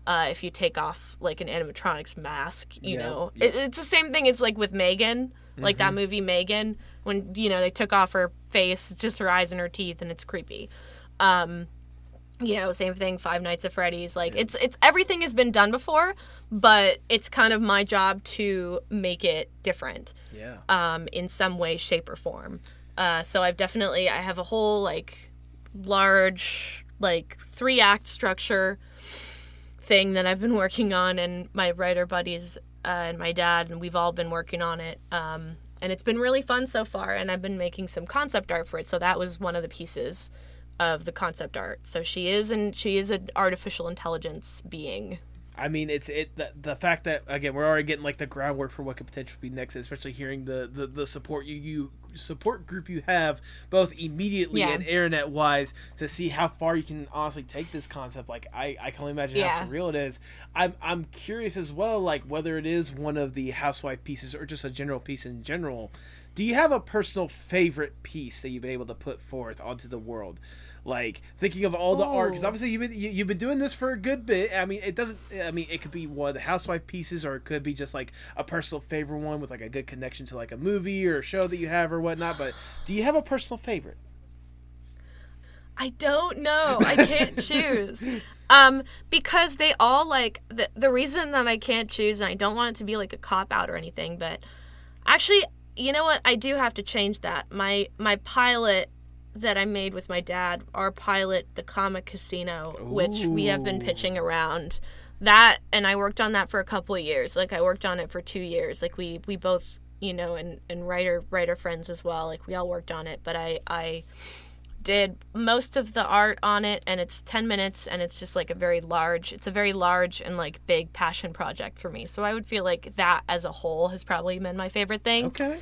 If you take off like an animatronics mask, you know, it's the same thing as like with Megan, like that movie Megan, when, you know, they took off her face, it's just her eyes and her teeth, and it's creepy. You know, same thing, Five Nights at Freddy's, like it's everything has been done before, but it's kind of my job to make it different. In some way, shape, or form. So I have a whole like large like 3-act structure thing that I've been working on, and my writer buddies and my dad, and we've all been working on it, and it's been really fun so far, and I've been making some concept art for it. So that was one of the pieces of the concept art. So she is an artificial intelligence being. I mean, the fact that again we're already getting like the groundwork for what could potentially be next, especially hearing the support you support group you have both immediately and internet wise to see how far you can honestly take this concept. Like I can only imagine how surreal it is. I'm curious as well, like whether it is one of the housewife pieces or just a general piece in general. Do you have a personal favorite piece that you've been able to put forth onto the world? Like thinking of all the art, because Ooh. obviously you've been doing this for a good bit. I mean, it doesn't. I mean, it could be one of the Housewife pieces, or it could be just like a personal favorite one with like a good connection to like a movie or a show that you have or whatnot. But do you have a personal favorite? I don't know. I can't choose. Because they all like the reason that I can't choose, and I don't want it to be like a cop out or anything, but actually, you know what? I do have to change that. My pilot that I made with my dad, our pilot, The Comic Casino, which we have been pitching around. That, and I worked on that for a couple of years. Like, I worked on it for 2 years. Like, we both, you know, and writer friends as well. Like, we all worked on it. But I did most of the art on it, and it's 10 minutes, and it's just, like, a very large and, like, big passion project for me. So I would feel like that as a whole has probably been my favorite thing. Okay.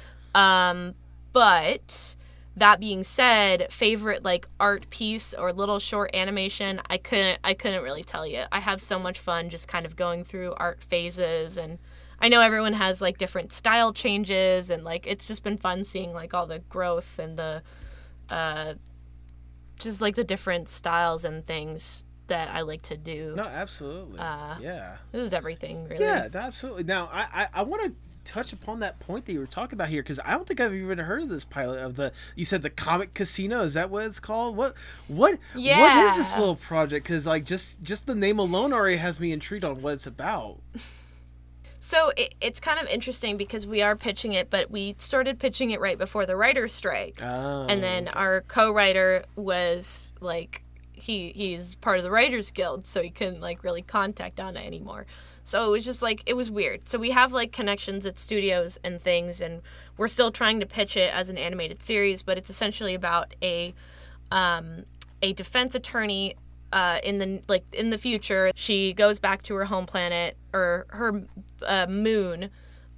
But that being said, favorite like art piece or little short animation, I couldn't really tell you. I have so much fun just kind of going through art phases, and I know everyone has like different style changes, and like it's just been fun seeing like all the growth and the just like the different styles and things that I like to do. No, absolutely. Yeah. This is everything, really. Yeah, absolutely. Now, I want to touch upon that point that you were talking about here, because I don't think I've even heard of this pilot of you said the Comic Casino. Is that what it's called? What is this little project? Because like just the name alone already has me intrigued on what it's about. So it's kind of interesting because we are pitching it, but we started pitching it right before the writer's strike. Oh, and then our co-writer was like, he's part of the Writers Guild, so he couldn't like really contact on it anymore. So it was just like, it was weird. So we have like connections at studios and things, and we're still trying to pitch it as an animated series, but it's essentially about a defense attorney in the future. She goes back to her home planet, or her moon,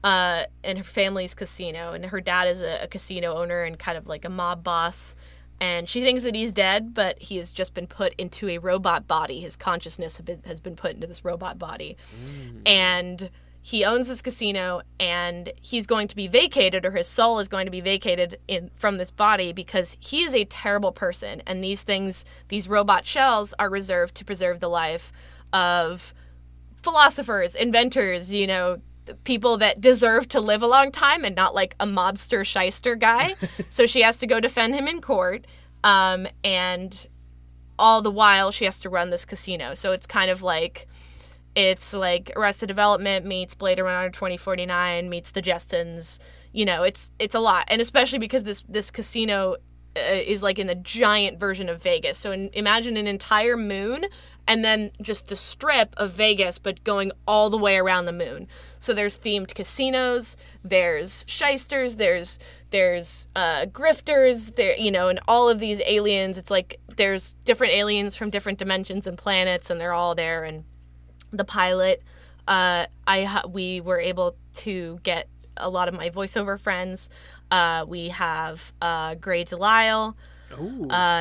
and her family's casino, and her dad is a casino owner and kind of like a mob boss. And she thinks that he's dead, but he has just been put into a robot body. His consciousness has been put into this robot body. And he owns this casino, and he's going to be vacated, or his soul is going to be vacated from this body, because he is a terrible person. And these robot shells are reserved to preserve the life of philosophers, inventors, you know, people that deserve to live a long time, and not like a mobster shyster guy. So she has to go defend him in court, and all the while she has to run this casino. So it's kind of like, it's like Arrested Development meets Blade Runner 2049 meets The Jetsons. You know, it's a lot, and especially because this casino is like in the giant version of Vegas. So imagine an entire moon, and then just the strip of Vegas, but going all the way around the moon. So there's themed casinos, there's shysters, there's grifters, there, you know, and all of these aliens. It's like there's different aliens from different dimensions and planets, and they're all there. And the pilot, we were able to get a lot of my voiceover friends. We have Gray Delisle,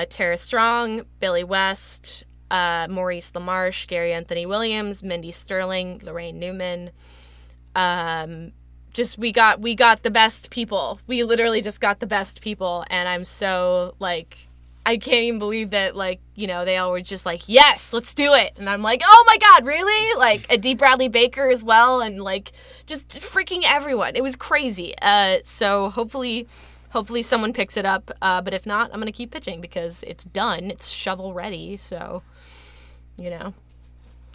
Tara Strong, Billy West, Maurice LaMarche, Gary Anthony Williams, Mindy Sterling, Lorraine Newman. Just we got the best people. We literally just got the best people, and I'm so like, I can't even believe that, like, you know, they all were just like, yes, let's do it. And I'm like, oh my God, really? Like, a D. Bradley Baker as well, and like just freaking everyone. It was crazy. So hopefully someone picks it up. But if not, I'm gonna keep pitching because it's done. It's shovel ready. So, you know.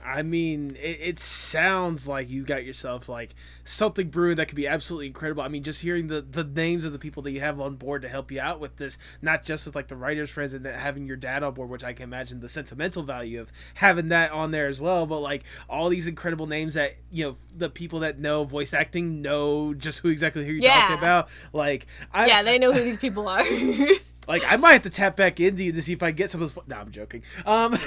I mean, it sounds like you got yourself like something brewing that could be absolutely incredible. I mean, just hearing the names of the people that you have on board to help you out with this, not just with like the writers' friends and having your dad on board, which I can imagine the sentimental value of having that on there as well, but like all these incredible names that, you know, the people that know voice acting know just who you're talking about. Like, they know who these people are. Like, I might have to tap back into you to see if I get some of those. No, I'm joking. But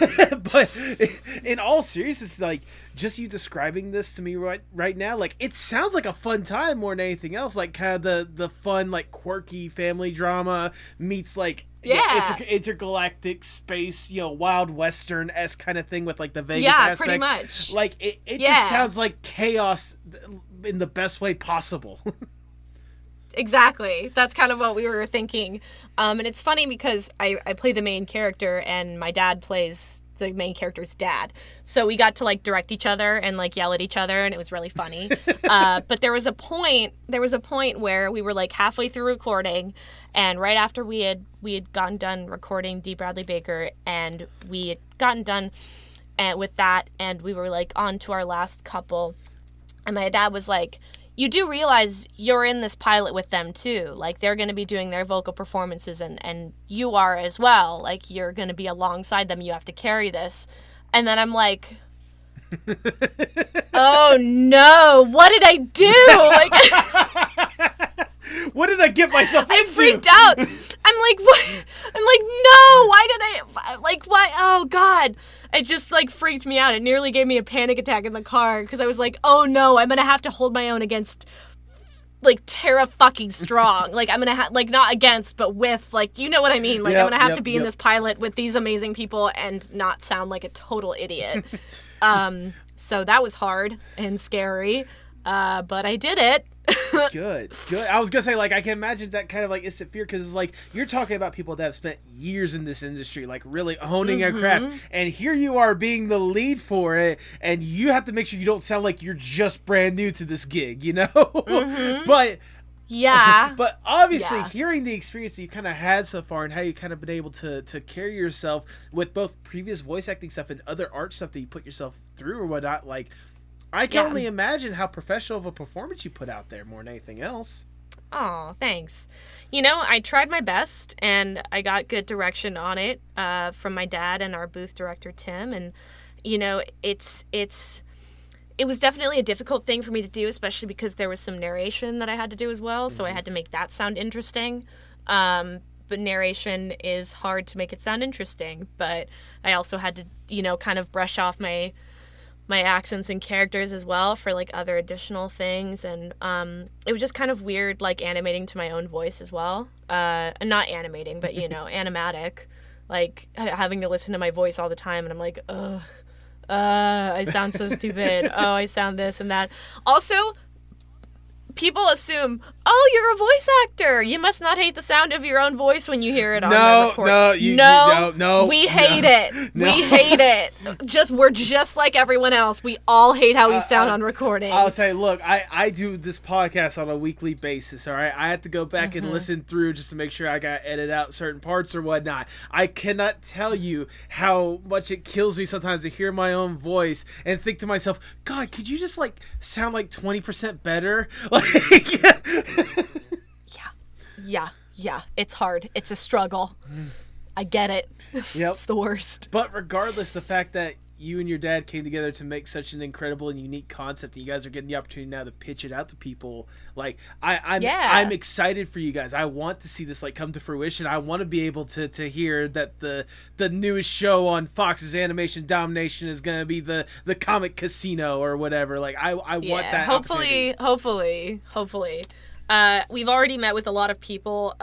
in all seriousness, like, just you describing this to me right now, like, it sounds like a fun time more than anything else. Like, kind of the fun, like, quirky family drama meets, like, intergalactic space, you know, Wild Western-esque kind of thing with, like, the Vegas aspect. Pretty much. Like, it just sounds like chaos in the best way possible. exactly. That's kind of what we were thinking. And it's funny because I play the main character and my dad plays the main character's dad. So we got to like direct each other and like yell at each other, and it was really funny. But there was a point where we were like halfway through recording, and right after we had gotten done recording D. Bradley Baker, and we had gotten done with that, and we were like on to our last couple, and my dad was like, you do realize you're in this pilot with them too. Like, they're going to be doing their vocal performances, and you are as well. Like, you're going to be alongside them. You have to carry this. And then I'm like, oh no, what did I do? Like, what did I get myself into? I freaked out. I'm like, what? I'm like, no, why did I, like, why? Oh God. It just, like, freaked me out. It nearly gave me a panic attack in the car because I was like, oh, no, I'm going to have to hold my own against, like, Tara fucking Strong. Like, I'm going to like, not against, but with, like, you know what I mean? Like, I'm going to have to be in this pilot with these amazing people and not sound like a total idiot. So that was hard and scary, but I did it. Good. I was gonna say, like, I can imagine that kind of like instant fear, because it's like you're talking about people that have spent years in this industry, like really honing a craft, and here you are being the lead for it, and you have to make sure you don't sound like you're just brand new to this gig, you know? But yeah, but obviously hearing the experience that you kind of had so far and how you kind of been able to carry yourself with both previous voice acting stuff and other art stuff that you put yourself through or whatnot, like, I can only imagine how professional of a performance you put out there more than anything else. Oh, thanks. You know, I tried my best, and I got good direction on it from my dad and our booth director, Tim. And, you know, it was definitely a difficult thing for me to do, especially because there was some narration that I had to do as well. So I had to make that sound interesting. But narration is hard to make it sound interesting. But I also had to, you know, kind of brush off my accents and characters as well for like other additional things, and it was just kind of weird, like animating to my own voice as well. Not animating, but you know, animatic, like having to listen to my voice all the time, and I'm like, ugh, I sound so stupid. Oh, I sound this and that. Also, people assume, oh, you're a voice actor. You must not hate the sound of your own voice when you hear it on the recording. No, we hate it. No. We hate it. We're just like everyone else. We all hate how we sound on recording. I'll say, look, I do this podcast on a weekly basis, all right? I have to go back and listen through just to make sure I got edit out certain parts or whatnot. I cannot tell you how much it kills me sometimes to hear my own voice and think to myself, God, could you just like sound like 20% better? Like, yeah, it's hard. It's a struggle. I get it. Yep. It's the worst. But regardless, the fact that you and your dad came together to make such an incredible and unique concept, and you guys are getting the opportunity now to pitch it out to people, like, I'm excited for you guys. I want to see this like come to fruition. I want to be able to hear that the newest show on Fox's Animation Domination is going to be the Comic Casino or whatever. Like, I want that. Hopefully. We've already met with a lot of people,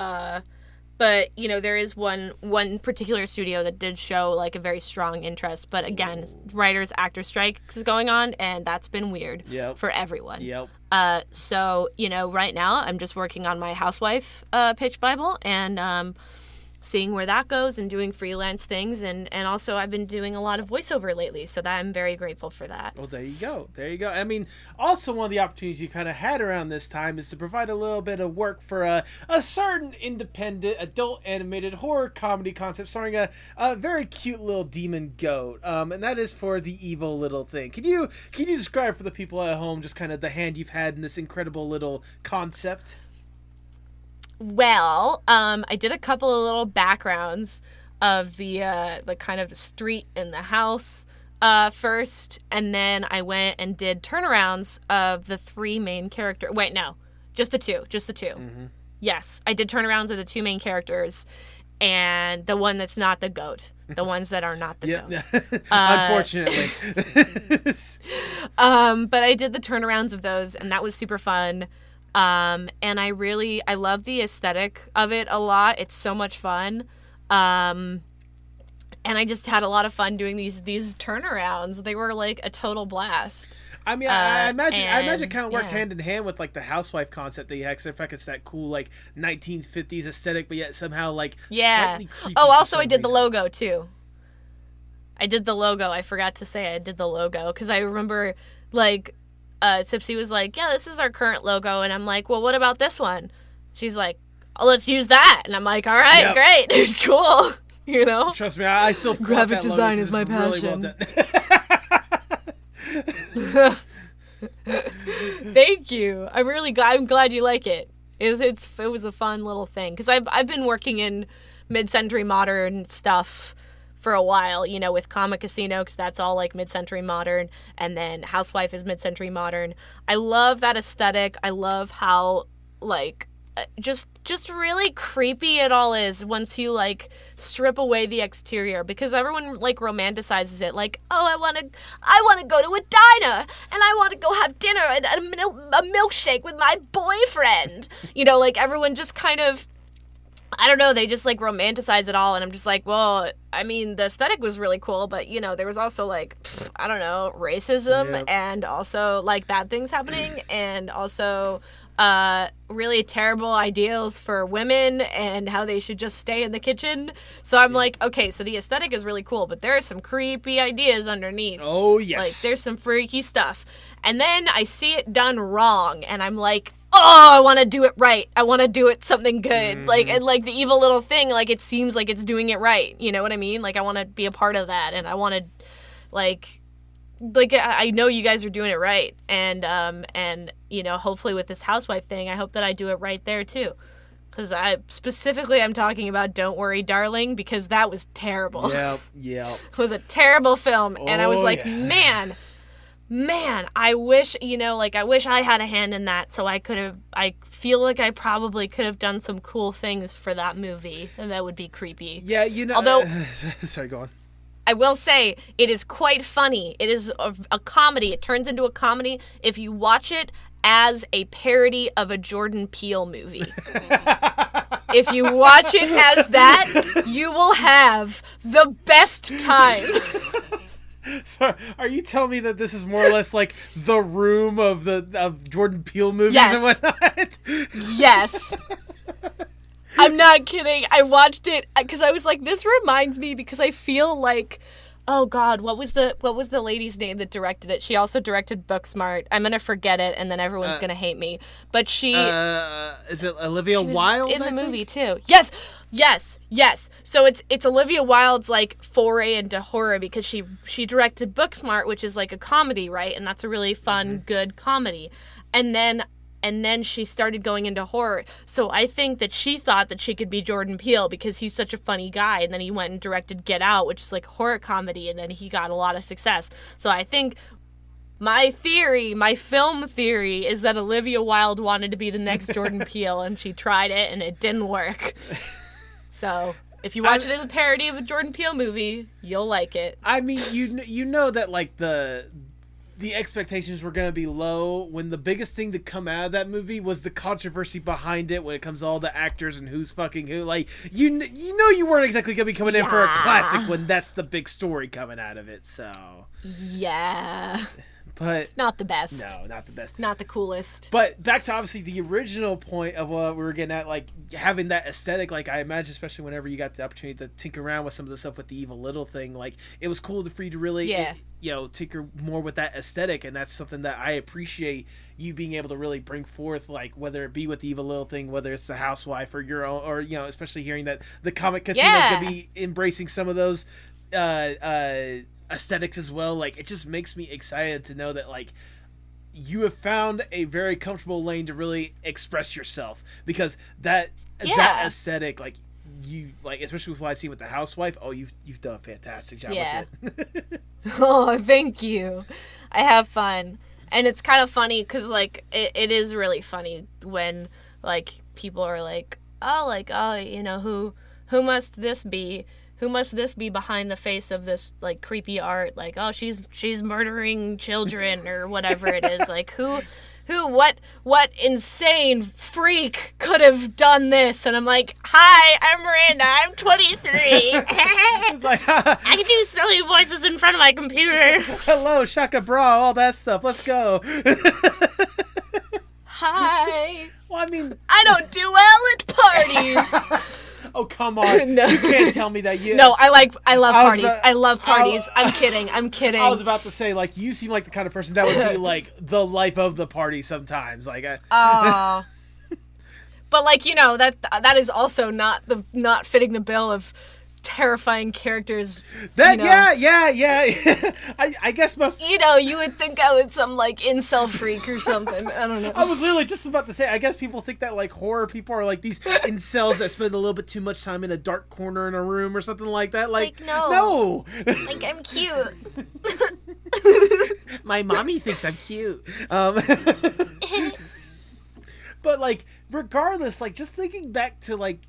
but, you know, there is one particular studio that did show, like, a very strong interest. But, again, writers, actor strikes is going on, and that's been weird for everyone. So, you know, right now I'm just working on my Housewife pitch Bible, and seeing where that goes and doing freelance things. And also I've been doing a lot of voiceover lately, so that I'm very grateful for that. Well, there you go. I mean, also one of the opportunities you kind of had around this time is to provide a little bit of work for a certain independent adult animated horror comedy concept starring a very cute little demon goat. And that is for The Evil Little Thing. Can you describe for the people at home just kind of the hand you've had in this incredible little concept? Well, I did a couple of little backgrounds of the kind of the street and the house first, and then I went and did turnarounds of the three main characters. Wait, no, just the two. Mm-hmm. Yes, I did turnarounds of the two main characters, and the one that's not the goat. The ones that are not the goat. Unfortunately. But I did the turnarounds of those, and that was super fun. And I love the aesthetic of it a lot. It's so much fun. And And I just had a lot of fun doing these turnarounds. They were like a total blast. I mean, I imagine it kind of worked hand in hand with like the housewife concept that you had. Because I feel like it's that cool like 1950s aesthetic, but yet somehow like slightly creepy. Oh, also I did the logo too. I did the logo. I forgot to say I did the logo because I remember like Tipsy was like, "Yeah, this is our current logo," and I'm like, "Well, what about this one?" She's like, "Oh, let's use that," and I'm like, "All right, great, cool." You know. Trust me, I still graphic design is my passion. Really well Thank you. I'm glad you like it. It was a fun little thing because I've been working in mid-century modern stuff for a while, you know, with Comic Casino because that's all like mid-century modern, and then Housewife is mid-century modern. I love that aesthetic. I love how like just really creepy it all is once you like strip away the exterior, because everyone like romanticizes it like, oh, I want to go to a diner and I want to go have dinner and a milkshake with my boyfriend, you know, like everyone just kind of, I don't know, they just like romanticize it all, and I'm just like, well, I mean, the aesthetic was really cool, but you know, there was also like, I don't know, racism and also like bad things happening and also really terrible ideals for women and how they should just stay in the kitchen. So I'm like, okay, so the aesthetic is really cool, but there are some creepy ideas underneath. Oh, yes. Like, there's some freaky stuff. And then I see it done wrong, and I'm like, oh, I want to do it right. I want to do it something good. Mm-hmm. Like, and like the evil little thing, like it seems like it's doing it right. You know what I mean? Like, I want to be a part of that, and I want to, like I know you guys are doing it right, and you know, hopefully with this housewife thing, I hope that I do it right there too, because I'm talking about Don't Worry, Darling, because that was terrible. Yeah. It was a terrible film, and I was like, man, I wish, you know, like I wish I had a hand in that, so I feel like I probably could have done some cool things for that movie, and that would be creepy. Yeah, you know. Although, sorry, go on. I will say, it is quite funny. It is a comedy. It turns into a comedy if you watch it as a parody of a Jordan Peele movie. If you watch it as that, you will have the best time. So, are you telling me that this is more or less like The Room of Jordan Peele movies and whatnot? Yes. I'm not kidding. I watched it because I was like, this reminds me, because I feel like, oh God, what was the lady's name that directed it? She also directed Booksmart. I'm gonna forget it, and then everyone's gonna hate me. But she is it Olivia Wilde in the movie too? Yes. So it's Olivia Wilde's like foray into horror, because she directed Booksmart, which is like a comedy, right? And that's a really fun, good comedy. And then she started going into horror. So I think that she thought that she could be Jordan Peele because he's such a funny guy. And then he went and directed Get Out, which is like a horror comedy. And then he got a lot of success. So I think my film theory is that Olivia Wilde wanted to be the next Jordan Peele. And she tried it and it didn't work. So if you watch it as a parody of a Jordan Peele movie, you'll like it. I mean, you know that like the expectations were going to be low when the biggest thing to come out of that movie was the controversy behind it when it comes to all the actors and who's fucking who. Like, you know you weren't exactly going to be coming in for a classic when that's the big story coming out of it, so. Yeah. But it's not the best. No, not the best. Not the coolest. But back to obviously the original point of what we were getting at, like having that aesthetic. Like I imagine, especially whenever you got the opportunity to tinker around with some of the stuff with the Evil Little thing, like it was cool for you to really, tinker more with that aesthetic, and that's something that I appreciate you being able to really bring forth. Like whether it be with the Evil Little thing, whether it's the Housewife or your own, or especially hearing that the Comic Casino is gonna be embracing some of those aesthetics as well. Like it just makes me excited to know that like you have found a very comfortable lane to really express yourself, because that aesthetic, like you like, especially with what I see with the Housewife, you've done a fantastic job with it. Oh, thank you. I have fun, and it's kind of funny because like it is really funny when like people are like, who must this be? Who must this be behind the face of this, like, creepy art? Like, oh, she's murdering children or whatever it is. Like, what insane freak could have done this? And I'm like, hi, I'm Miranda, I'm 23. It's like, I can do silly voices in front of my computer. hello, shaka bra, all that stuff. Let's go. Hi. Well, I mean, I don't do well at parties. oh, come on. No. You can't tell me that you... No, I love parties. about- I love parties. I'm kidding. I was about to say, like, you seem like the kind of person that would be, like, the life of the party sometimes. Like, Oh. But, like, you know, that is also not fitting the bill of terrifying characters. that, you know. yeah. I guess most... You know, you would think I was some, like, incel freak or something. I don't know. I was literally just about to say, I guess people think that, like, horror people are, like, these incels that spend a little bit too much time in a dark corner in a room or something like that. Like, no. No! Like, I'm cute. My mommy thinks I'm cute. But, like, regardless, like, just thinking back to, like,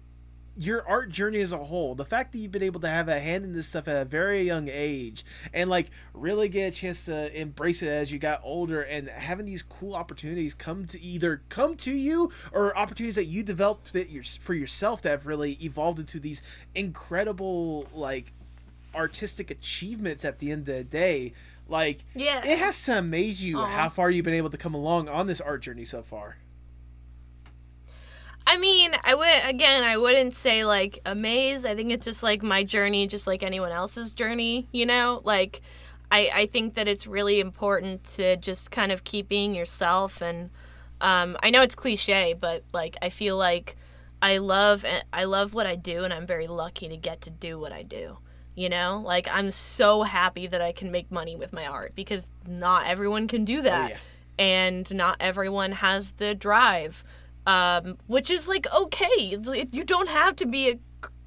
your art journey as a whole, the fact that you've been able to have a hand in this stuff at a very young age and, like, really get a chance to embrace it as you got older and having these cool opportunities come to you or opportunities that you developed for yourself that have really evolved into these incredible, like, artistic achievements at the end of the day. Like, Yeah. it has to amaze you Aww. how far you've been able to come along on this art journey so far. I mean, I wouldn't say, like, amaze. I think it's just, like, my journey, just like anyone else's journey, you know? Like, I think that it's really important to just kind of keep being yourself. And I know it's cliche, but, like, I feel like I love what I do, and I'm very lucky to get to do what I do. You know? Like, I'm so happy that I can make money with my art, because not everyone can do that. Oh, yeah. And not everyone has the drive. Which is, like, okay. You don't have to be a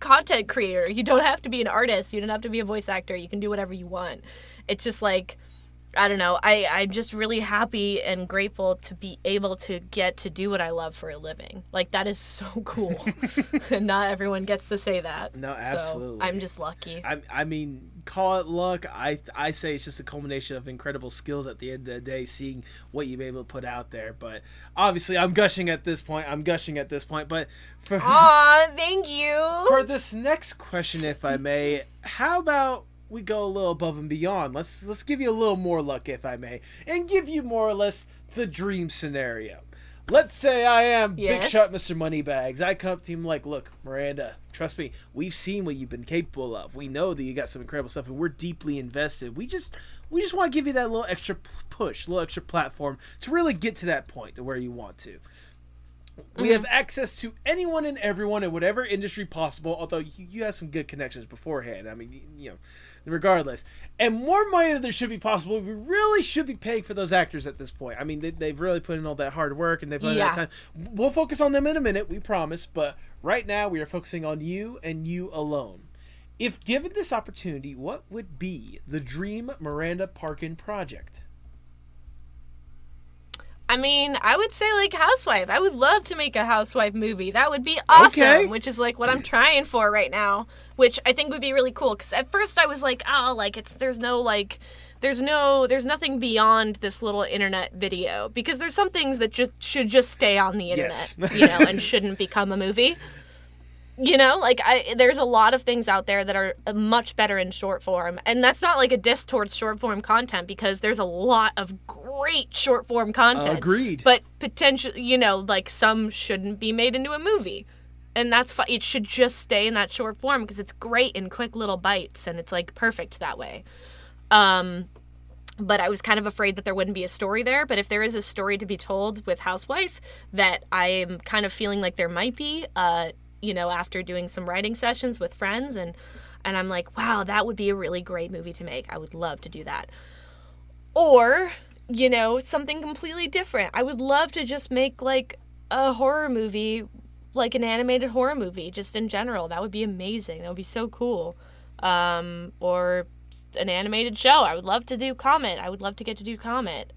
content creator. You don't have to be an artist. You don't have to be a voice actor. You can do whatever you want. It's just, like, I don't know. I'm just really happy and grateful to be able to get to do what I love for a living. Like, that is so cool. And not everyone gets to say that. No, absolutely. So I'm just lucky. I mean, call it luck. I say it's just a culmination of incredible skills at the end of the day, seeing what you've been able to put out there. But obviously, I'm gushing at this point. But Aw, thank you. for this next question, if I may, how about we go a little above and beyond? Let's give you a little more luck, if I may, and give you more or less the dream scenario. Let's say I am Big Yes. Shot Mr. Moneybags. I come up to him like, look, Miranda, trust me, we've seen what you've been capable of. We know that you got some incredible stuff, and we're deeply invested. We just want to give you that little extra push, little extra platform to really get to that point to where you want to. We have access to anyone and everyone in whatever industry possible, although you have some good connections beforehand. I mean, you know, regardless. And more money than there should be possible. We really should be paying for those actors at this point. I mean, they've really put in all that hard work and they've put in that time. We'll focus on them in a minute, we promise. But right now, we are focusing on you and you alone. If given this opportunity, what would be the dream Miranda Parkin project? I mean, I would say, like, Housewife. I would love to make a Housewife movie. That would be awesome, Okay. which is, like, what I'm trying for right now, which I think would be really cool. Because at first I was like, oh, like, there's nothing beyond this little internet video. Because there's some things that should just stay on the internet, Yes. you know, and shouldn't become a movie. You know, like, there's a lot of things out there that are much better in short form. And that's not, like, a diss towards short form content, because there's a lot of great short form content. Agreed. But potentially, you know, like, some shouldn't be made into a movie. And that's fine. It should just stay in that short form, because it's great in quick little bites, and it's, like, perfect that way. But I was kind of afraid that there wouldn't be a story there. But if there is a story to be told with Housewife that I am kind of feeling like there might be, you know, after doing some writing sessions with friends, and I'm like, wow, that would be a really great movie to make. I would love to do that. Or, you know, something completely different. I would love to just make, like, a horror movie, like an animated horror movie, just in general. That would be amazing. That would be so cool. Or an animated show. I would love to do Comet. I would love to get to do Comet.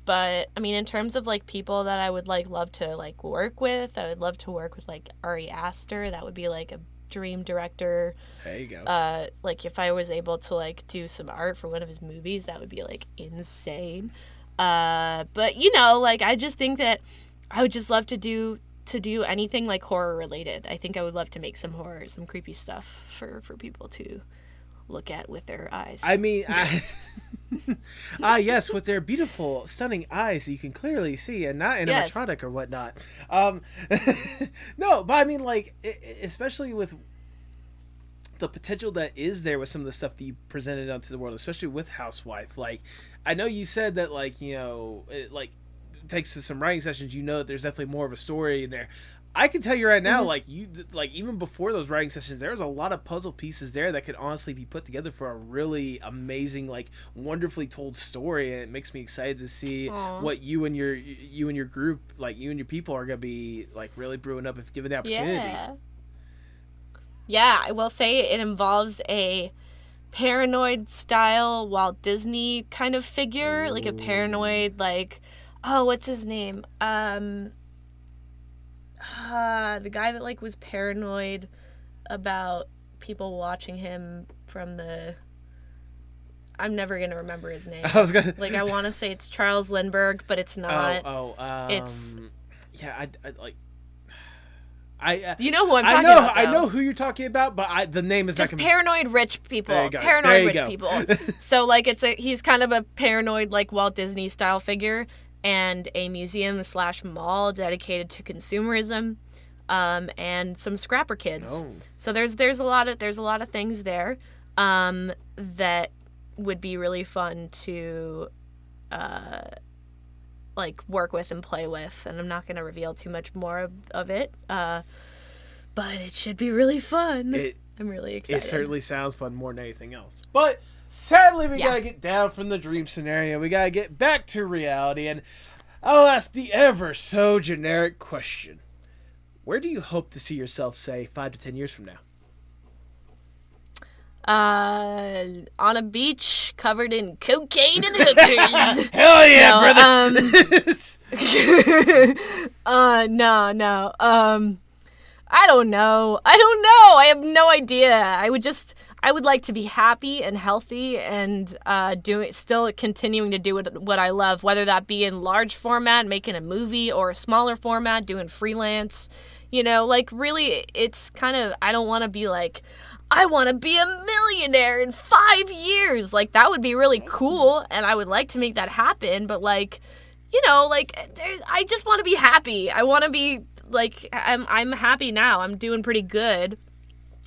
But, I mean, in terms of, like, people that I would, like, love to, like, work with, I would love to work with, like, Ari Aster. That would be, like, a dream director. There you go. Like, if I was able to, like, do some art for one of his movies, that would be, like, insane. But, you know, like, I just think that I would just love to do anything, like, horror related. I think I would love to make some horror, some creepy stuff for people to look at with their eyes. I mean, yes, with their beautiful, stunning eyes that you can clearly see, and not animatronic or whatnot. No, but I mean, like, especially with the potential that is there with some of the stuff that you presented onto the world, especially with Housewife. Like, I know you said that, like, you know, it, like, thanks to some writing sessions, you know that there's definitely more of a story in there. I can tell you right now, like, even before those writing sessions, there was a lot of puzzle pieces there that could honestly be put together for a really amazing, like, wonderfully told story, and it makes me excited to see what you and your group, like, you and your people are gonna be, like, really brewing up if given the opportunity. Yeah, I will say it involves a paranoid style Walt Disney kind of figure, like a paranoid, like, oh, what's his name? The guy that, like, was paranoid about people watching him from the... I'm never gonna remember his name. I want to say it's Charles Lindbergh, but it's not. It's... Yeah, you know who I'm talking about, though. I know who you're talking about, but the name is just not paranoid rich people. Paranoid rich people. So, like, he's kind of a paranoid, like, Walt Disney style figure, and a museum/mall dedicated to consumerism, and some scrapper kids. So there's a lot of things there, that would be really fun to, like, work with and play with, and I'm not going to reveal too much more of it, but it should be really fun. I'm really excited. It certainly sounds fun more than anything else. But sadly, we gotta get down from the dream scenario. We gotta get back to reality, and I'll ask the ever so generic question. Where do you hope to see yourself, say, 5 to 10 years from now? On a beach covered in cocaine and hookers. Hell yeah, brother! No. I don't know. I have no idea. I would like to be happy and healthy and still continuing to do what I love, whether that be in large format, making a movie, or a smaller format, doing freelance. You know, like, really, it's kind of, I don't want to be like, I want to be a millionaire in 5 years. Like, that would be really cool, and I would like to make that happen, but, like, you know, like, I just want to be happy. I want to be, like, I'm happy now. I'm doing pretty good.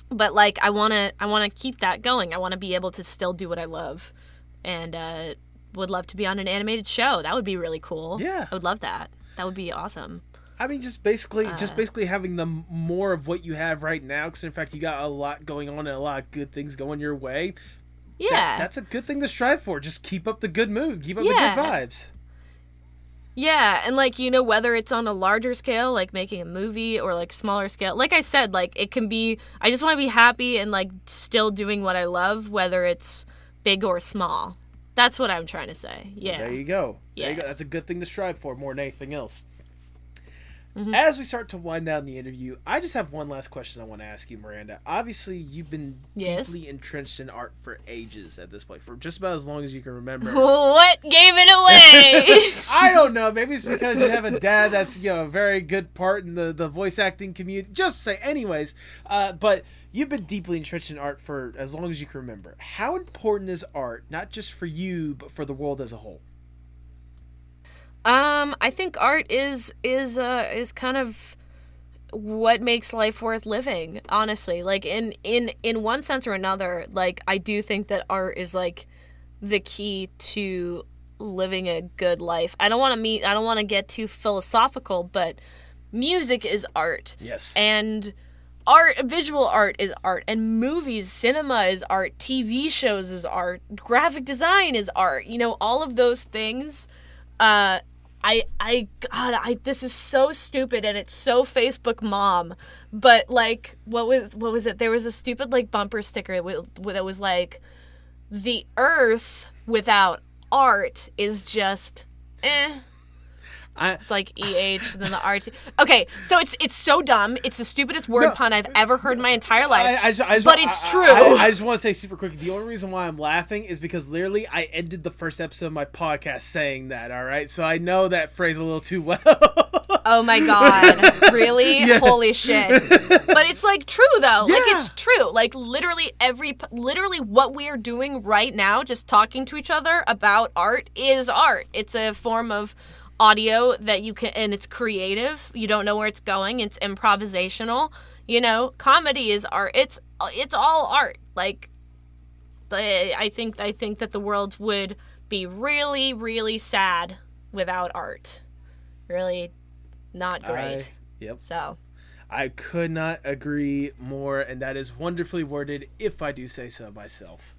But, like, I want to keep that going. I want to be able to still do what I love, and would love to be on an animated show. That would be really cool. Yeah. I would love that. That would be awesome. I mean, just basically having the more of what you have right now, because in fact you got a lot going on and a lot of good things going your way. Yeah. That's a good thing to strive for. Just keep up the good mood. Keep up the good vibes. Yeah, and, like, you know, whether it's on a larger scale, like making a movie, or, like, smaller scale, like I said, like, it can be, I just want to be happy and, like, still doing what I love, whether it's big or small. That's what I'm trying to say. Yeah. Well, there you go. Yeah. There you go. That's a good thing to strive for more than anything else. As we start to wind down the interview, I just have one last question I want to ask you, Miranda. Obviously, you've been deeply entrenched in art for ages at this point, for just about as long as you can remember. What gave it away? I don't know. Maybe it's because you have a dad that's, you know, a very good part in the voice acting community. Just say, anyways. But you've been deeply entrenched in art for as long as you can remember. How important is art, not just for you, but for the world as a whole? I think art is kind of what makes life worth living, honestly. Like, in one sense or another, like, I do think that art is, like, the key to living a good life. I don't want to get too philosophical, but music is art. Yes. And visual art is art, and movies, cinema is art, TV shows is art, graphic design is art. You know, all of those things. This is so stupid, and it's so Facebook mom, but, like, what was it? There was a stupid, like, bumper sticker that was like, the earth without art is just, eh. It's like EH and then the RT. Okay, so it's so dumb. It's the stupidest word pun I've ever heard in my entire life. But it's true. I just want to say super quick, the only reason why I'm laughing is because literally I ended the first episode of my podcast saying that, all right? So I know that phrase a little too well. Oh my God. Really? Yeah. Holy shit. But it's like true though. Yeah. Like it's true. Like literally what we are doing right now, just talking to each other about art is art. It's a form of audio that you can, and it's creative. You don't know where it's going. It's improvisational. You know, comedy is art. It's all art. Like, I think that the world would be really, really sad without art. Really not great. Yep. So I could not agree more, and that is wonderfully worded, if I do say so myself.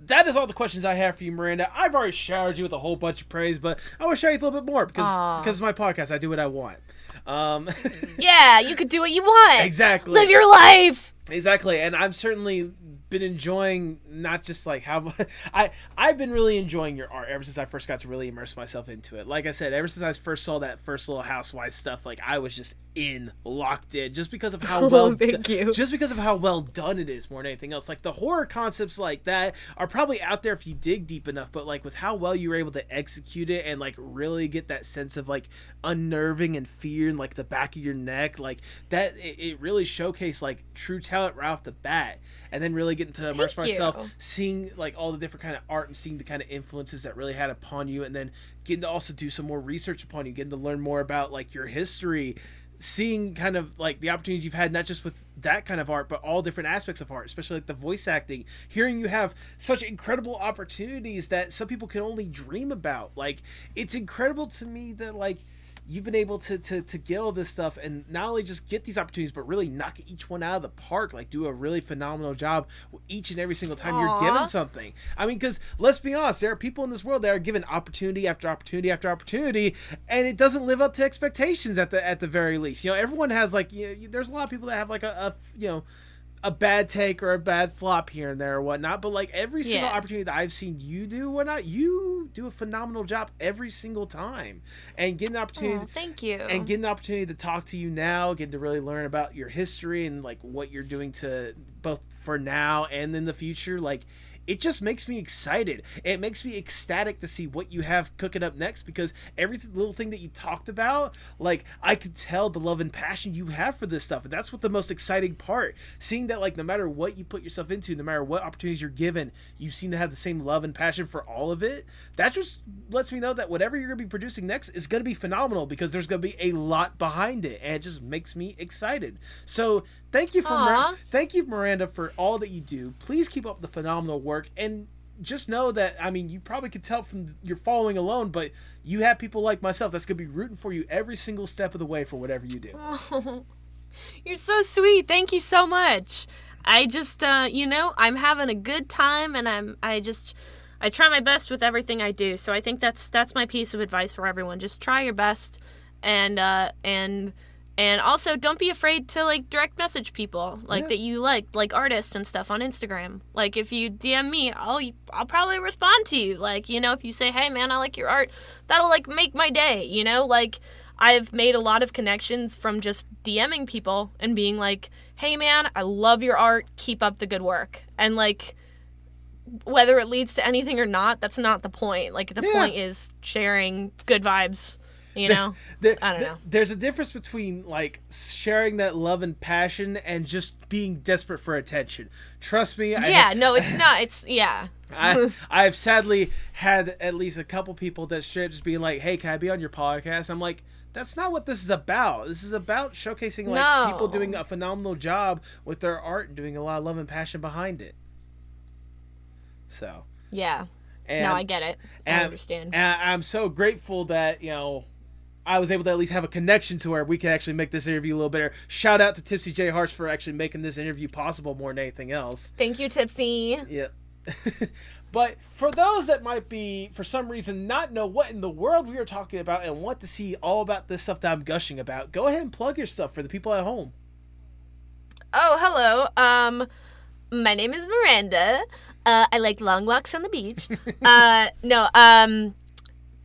That is all the questions I have for you, Miranda. I've already showered you with a whole bunch of praise, but I want to shower you a little bit more because it's my podcast. I do what I want. Yeah, you could do what you want. Exactly. Live your life. Exactly, and I've certainly been enjoying not just like how I've been really enjoying your art ever since I first got to really immerse myself into it. Like I said, ever since I first saw that first little Housewife stuff, like I was just locked in just because of how just because of how well done it is more than anything else. Like the horror concepts like that are probably out there if you dig deep enough, but like with how well you were able to execute it and like really get that sense of like unnerving and fear in like the back of your neck, like that it really showcased like true talent right off the bat. And then really getting to immerse myself, seeing like all the different kind of art and seeing the kind of influences that really had upon you, and then getting to also do some more research upon you, getting to learn more about like your history, seeing kind of like the opportunities you've had, not just with that kind of art, but all different aspects of art, especially like the voice acting, hearing you have such incredible opportunities that some people can only dream about. Like, it's incredible to me that like you've been able to get all this stuff and not only just get these opportunities, but really knock each one out of the park, like do a really phenomenal job each and every single time you're given something. I mean, because let's be honest, there are people in this world that are given opportunity after opportunity after opportunity, and it doesn't live up to expectations at the very least. You know, everyone has like, there's a lot of people that have like a bad take or a bad flop here and there or whatnot, but like every single opportunity that I've seen you do whatnot, you do a phenomenal job every single time. And getting the opportunity thank you. And getting the opportunity to talk to you now, getting to really learn about your history and like what you're doing to both for now and in the future, like it just makes me excited. It makes me ecstatic to see what you have cooking up next, because every little thing that you talked about, like I could tell the love and passion you have for this stuff. And that's what the most exciting part. Seeing that like no matter what you put yourself into, no matter what opportunities you're given, you seem to have the same love and passion for all of it. That just lets me know that whatever you're going to be producing next is going to be phenomenal, because there's going to be a lot behind it. And it just makes me excited. So thank you thank you, Miranda, for all that you do. Please keep up the phenomenal work, and just know that, I mean, you probably could tell from your following alone, but you have people like myself that's going to be rooting for you every single step of the way for whatever you do. Oh, you're so sweet. Thank you so much. I just, I'm having a good time, and I try my best with everything I do. So I think that's my piece of advice for everyone. Just try your best, and also, don't be afraid to, like, direct message people, like, that you like artists and stuff on Instagram. Like, if you DM me, I'll probably respond to you. Like, if you say, hey, man, I like your art, that'll, like, make my day, Like, I've made a lot of connections from just DMing people and being like, hey, man, I love your art, keep up the good work. And, like, whether it leads to anything or not, that's not the point. Like, the point is sharing good vibes. I don't know. There's a difference between like sharing that love and passion and just being desperate for attention. Trust me. It's not. It's I've sadly had at least a couple people that straight just being like, "Hey, can I be on your podcast?" I'm like, that's not what this is about. This is about showcasing like people doing a phenomenal job with their art and doing a lot of love and passion behind it. So yeah. No, I get it. I understand. And I'm so grateful that I was able to at least have a connection to where we can actually make this interview a little better. Shout out to Tipsy J. Harsh for actually making this interview possible more than anything else. Thank you, Tipsy. Yeah. But for those that might be, for some reason, not know what in the world we are talking about and want to see all about this stuff that I'm gushing about, go ahead and plug your stuff for the people at home. Oh, hello. My name is Miranda. I like long walks on the beach.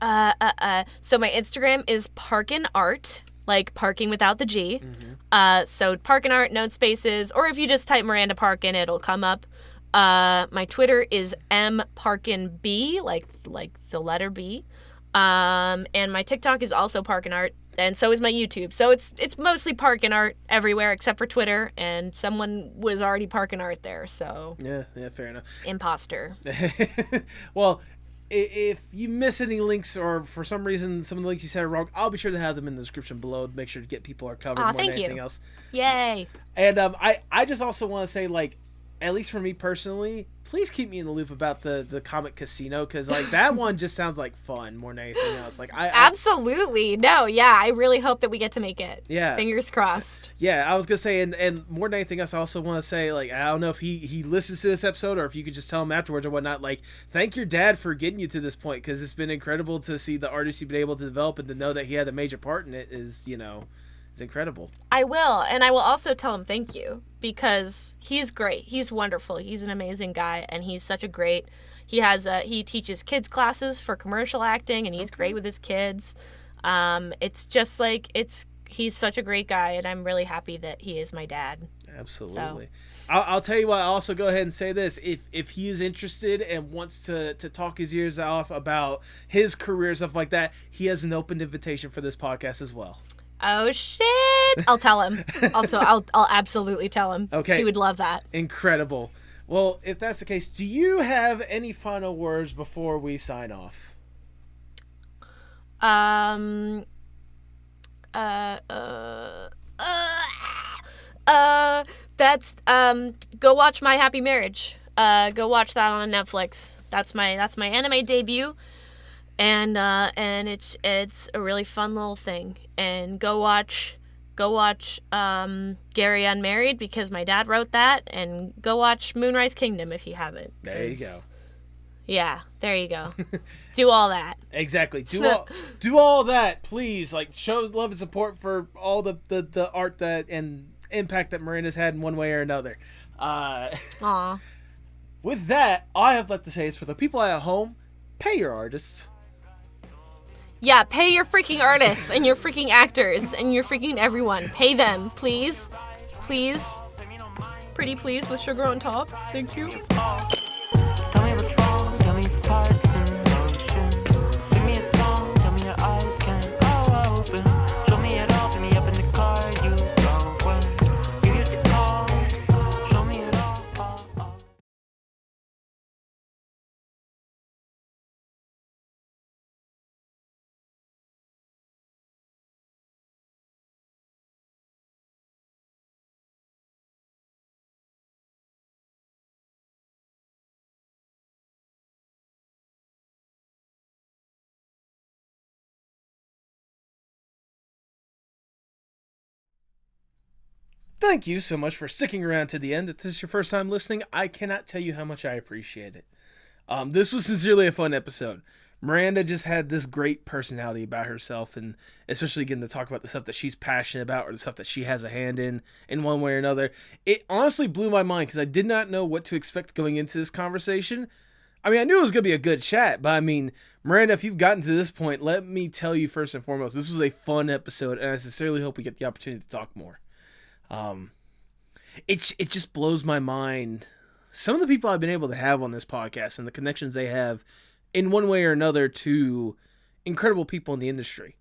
So my Instagram is Parkin Art, like parking without the G. So Parkin Art, no spaces, or if you just type Miranda Parkin, it'll come up. My Twitter is mparkinb, like the letter B. And my TikTok is also Parkin Art, and so is my YouTube. So it's mostly Parkin Art everywhere except for Twitter, and someone was already Parkin Art there, so... Yeah, fair enough. Imposter. Well, if you miss any links or for some reason some of the links you said are wrong, I'll be sure to have them in the description below to make sure to get people are covered more than anything else. Yay. And I just also want to say, like, at least for me personally, please keep me in the loop about the comic casino, because like that one just sounds like fun more than anything else. Like absolutely. No, yeah, I really hope that we get to make it. Yeah, fingers crossed. Yeah, I was gonna say, and more than anything else, I also want to say, like, I don't know if he listens to this episode or if you could just tell him afterwards or whatnot. Like, thank your dad for getting you to this point, because it's been incredible to see the artist you've been able to develop, and to know that he had a major part in it is, you know, it's incredible. I will, and I will also tell him thank you, because he's great. He's wonderful. He's an amazing guy, and he's such a great... He teaches kids classes for commercial acting, and he's great with his kids. It's just like, he's such a great guy, and I'm really happy that he is my dad. Absolutely. So. I'll tell you what, I'll also go ahead and say this. If he is interested and wants to talk his ears off about his career, stuff like that, he has an open invitation for this podcast as well. Oh, shit. I'll tell him. Also, I'll absolutely tell him. Okay. He would love that. Incredible. Well, if that's the case, do you have any final words before we sign off? That's go watch My Happy Marriage. Go watch that on Netflix. That's my anime debut. And it's a really fun little thing. And go watch Gary Unmarried, because my dad wrote that, and go watch Moonrise Kingdom if you haven't. There you go. Yeah, there you go. Do all that. Exactly. Do all that, please. Like, show love and support for all the art that and impact that Miranda's had in one way or another. Aw. With that, all I have left to say is, for the people at home, pay your artists. Yeah, pay your freaking artists and your freaking actors and your freaking everyone. Pay them, please. Please. Pretty please with sugar on top. Thank you. Tell me what's wrong, tell me parts in motion. Sing me a song, tell me your eyes can all open. Show me it all, pick me up in the car you drove when you used to call. Show me it all. Thank you so much for sticking around to the end. If this is your first time listening, I cannot tell you how much I appreciate it. This was sincerely a fun episode. Miranda just had this great personality about herself, and especially getting to talk about the stuff that she's passionate about, or the stuff that she has a hand in one way or another. It honestly blew my mind, because I did not know what to expect going into this conversation. I mean, I knew it was going to be a good chat, but I mean, Miranda, if you've gotten to this point, let me tell you first and foremost, this was a fun episode, and I sincerely hope we get the opportunity to talk more. It just blows my mind. Some of the people I've been able to have on this podcast and the connections they have in one way or another to incredible people in the industry.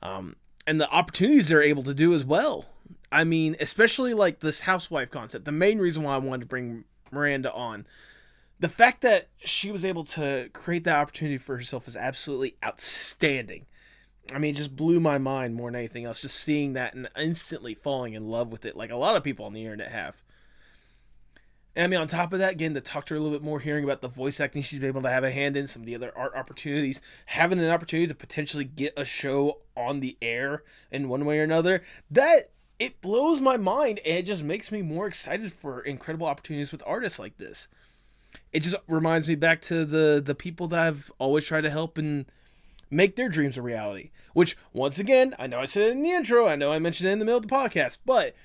And the opportunities they're able to do as well. I mean, especially like this housewife concept. The main reason why I wanted to bring Miranda on. The fact that she was able to create that opportunity for herself is absolutely outstanding. I mean, it just blew my mind more than anything else, just seeing that and instantly falling in love with it, like a lot of people on the internet have. And I mean, on top of that, getting to talk to her a little bit more, hearing about the voice acting she's been able to have a hand in, some of the other art opportunities, having an opportunity to potentially get a show on the air in one way or another, that it blows my mind, and it just makes me more excited for incredible opportunities with artists like this. It just reminds me back to the people that I've always tried to help and make their dreams a reality. Which, once again, I know I said it in the intro, I know I mentioned it in the middle of the podcast, but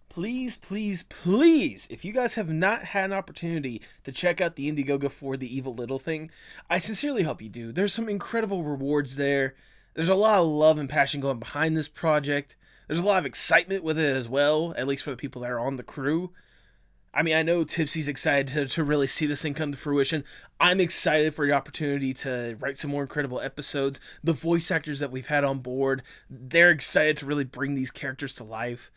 please, please, please, if you guys have not had an opportunity to check out the Indiegogo for The Evil Little Thing, I sincerely hope you do. There's some incredible rewards there. There's a lot of love and passion going behind this project. There's a lot of excitement with it as well, at least for the people that are on the crew. I mean, I know Tipsy's excited to really see this thing come to fruition. I'm excited for the opportunity to write some more incredible episodes. The voice actors that we've had on board, they're excited to really bring these characters to life.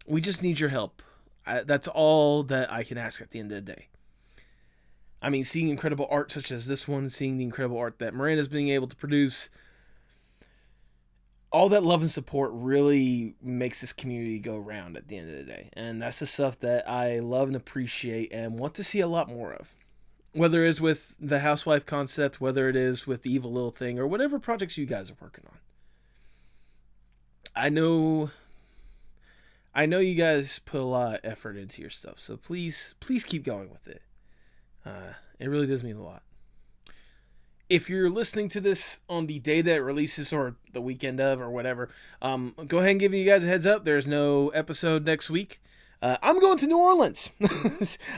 We just need your help. That's all that I can ask at the end of the day. I mean, seeing incredible art such as this one, seeing the incredible art that Miranda's being able to produce, all that love and support really makes this community go round at the end of the day. And that's the stuff that I love and appreciate and want to see a lot more of. Whether it is with the Housewife concept, whether it is with the Evil Little Thing, or whatever projects you guys are working on. I know you guys put a lot of effort into your stuff, so please keep going with it. It really does mean a lot. If you're listening to this on the day that it releases or the weekend of or whatever, go ahead and give you guys a heads up. There's no episode next week. I'm going to New Orleans.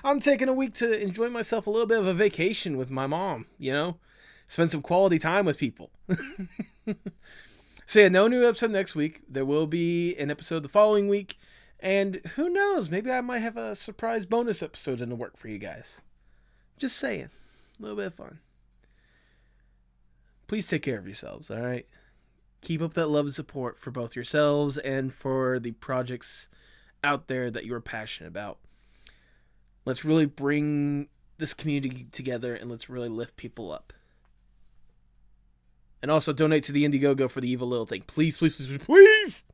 I'm taking a week to enjoy myself a little bit of a vacation with my mom, spend some quality time with people. So yeah, no new episode next week. There will be an episode the following week. And who knows, maybe I might have a surprise bonus episode in the work for you guys. Just saying. A little bit of fun. Please take care of yourselves, all right? Keep up that love and support for both yourselves and for the projects out there that you're passionate about. Let's really bring this community together and let's really lift people up. And also donate to the Indiegogo for The Evil Little Thing. Please, please, please, please!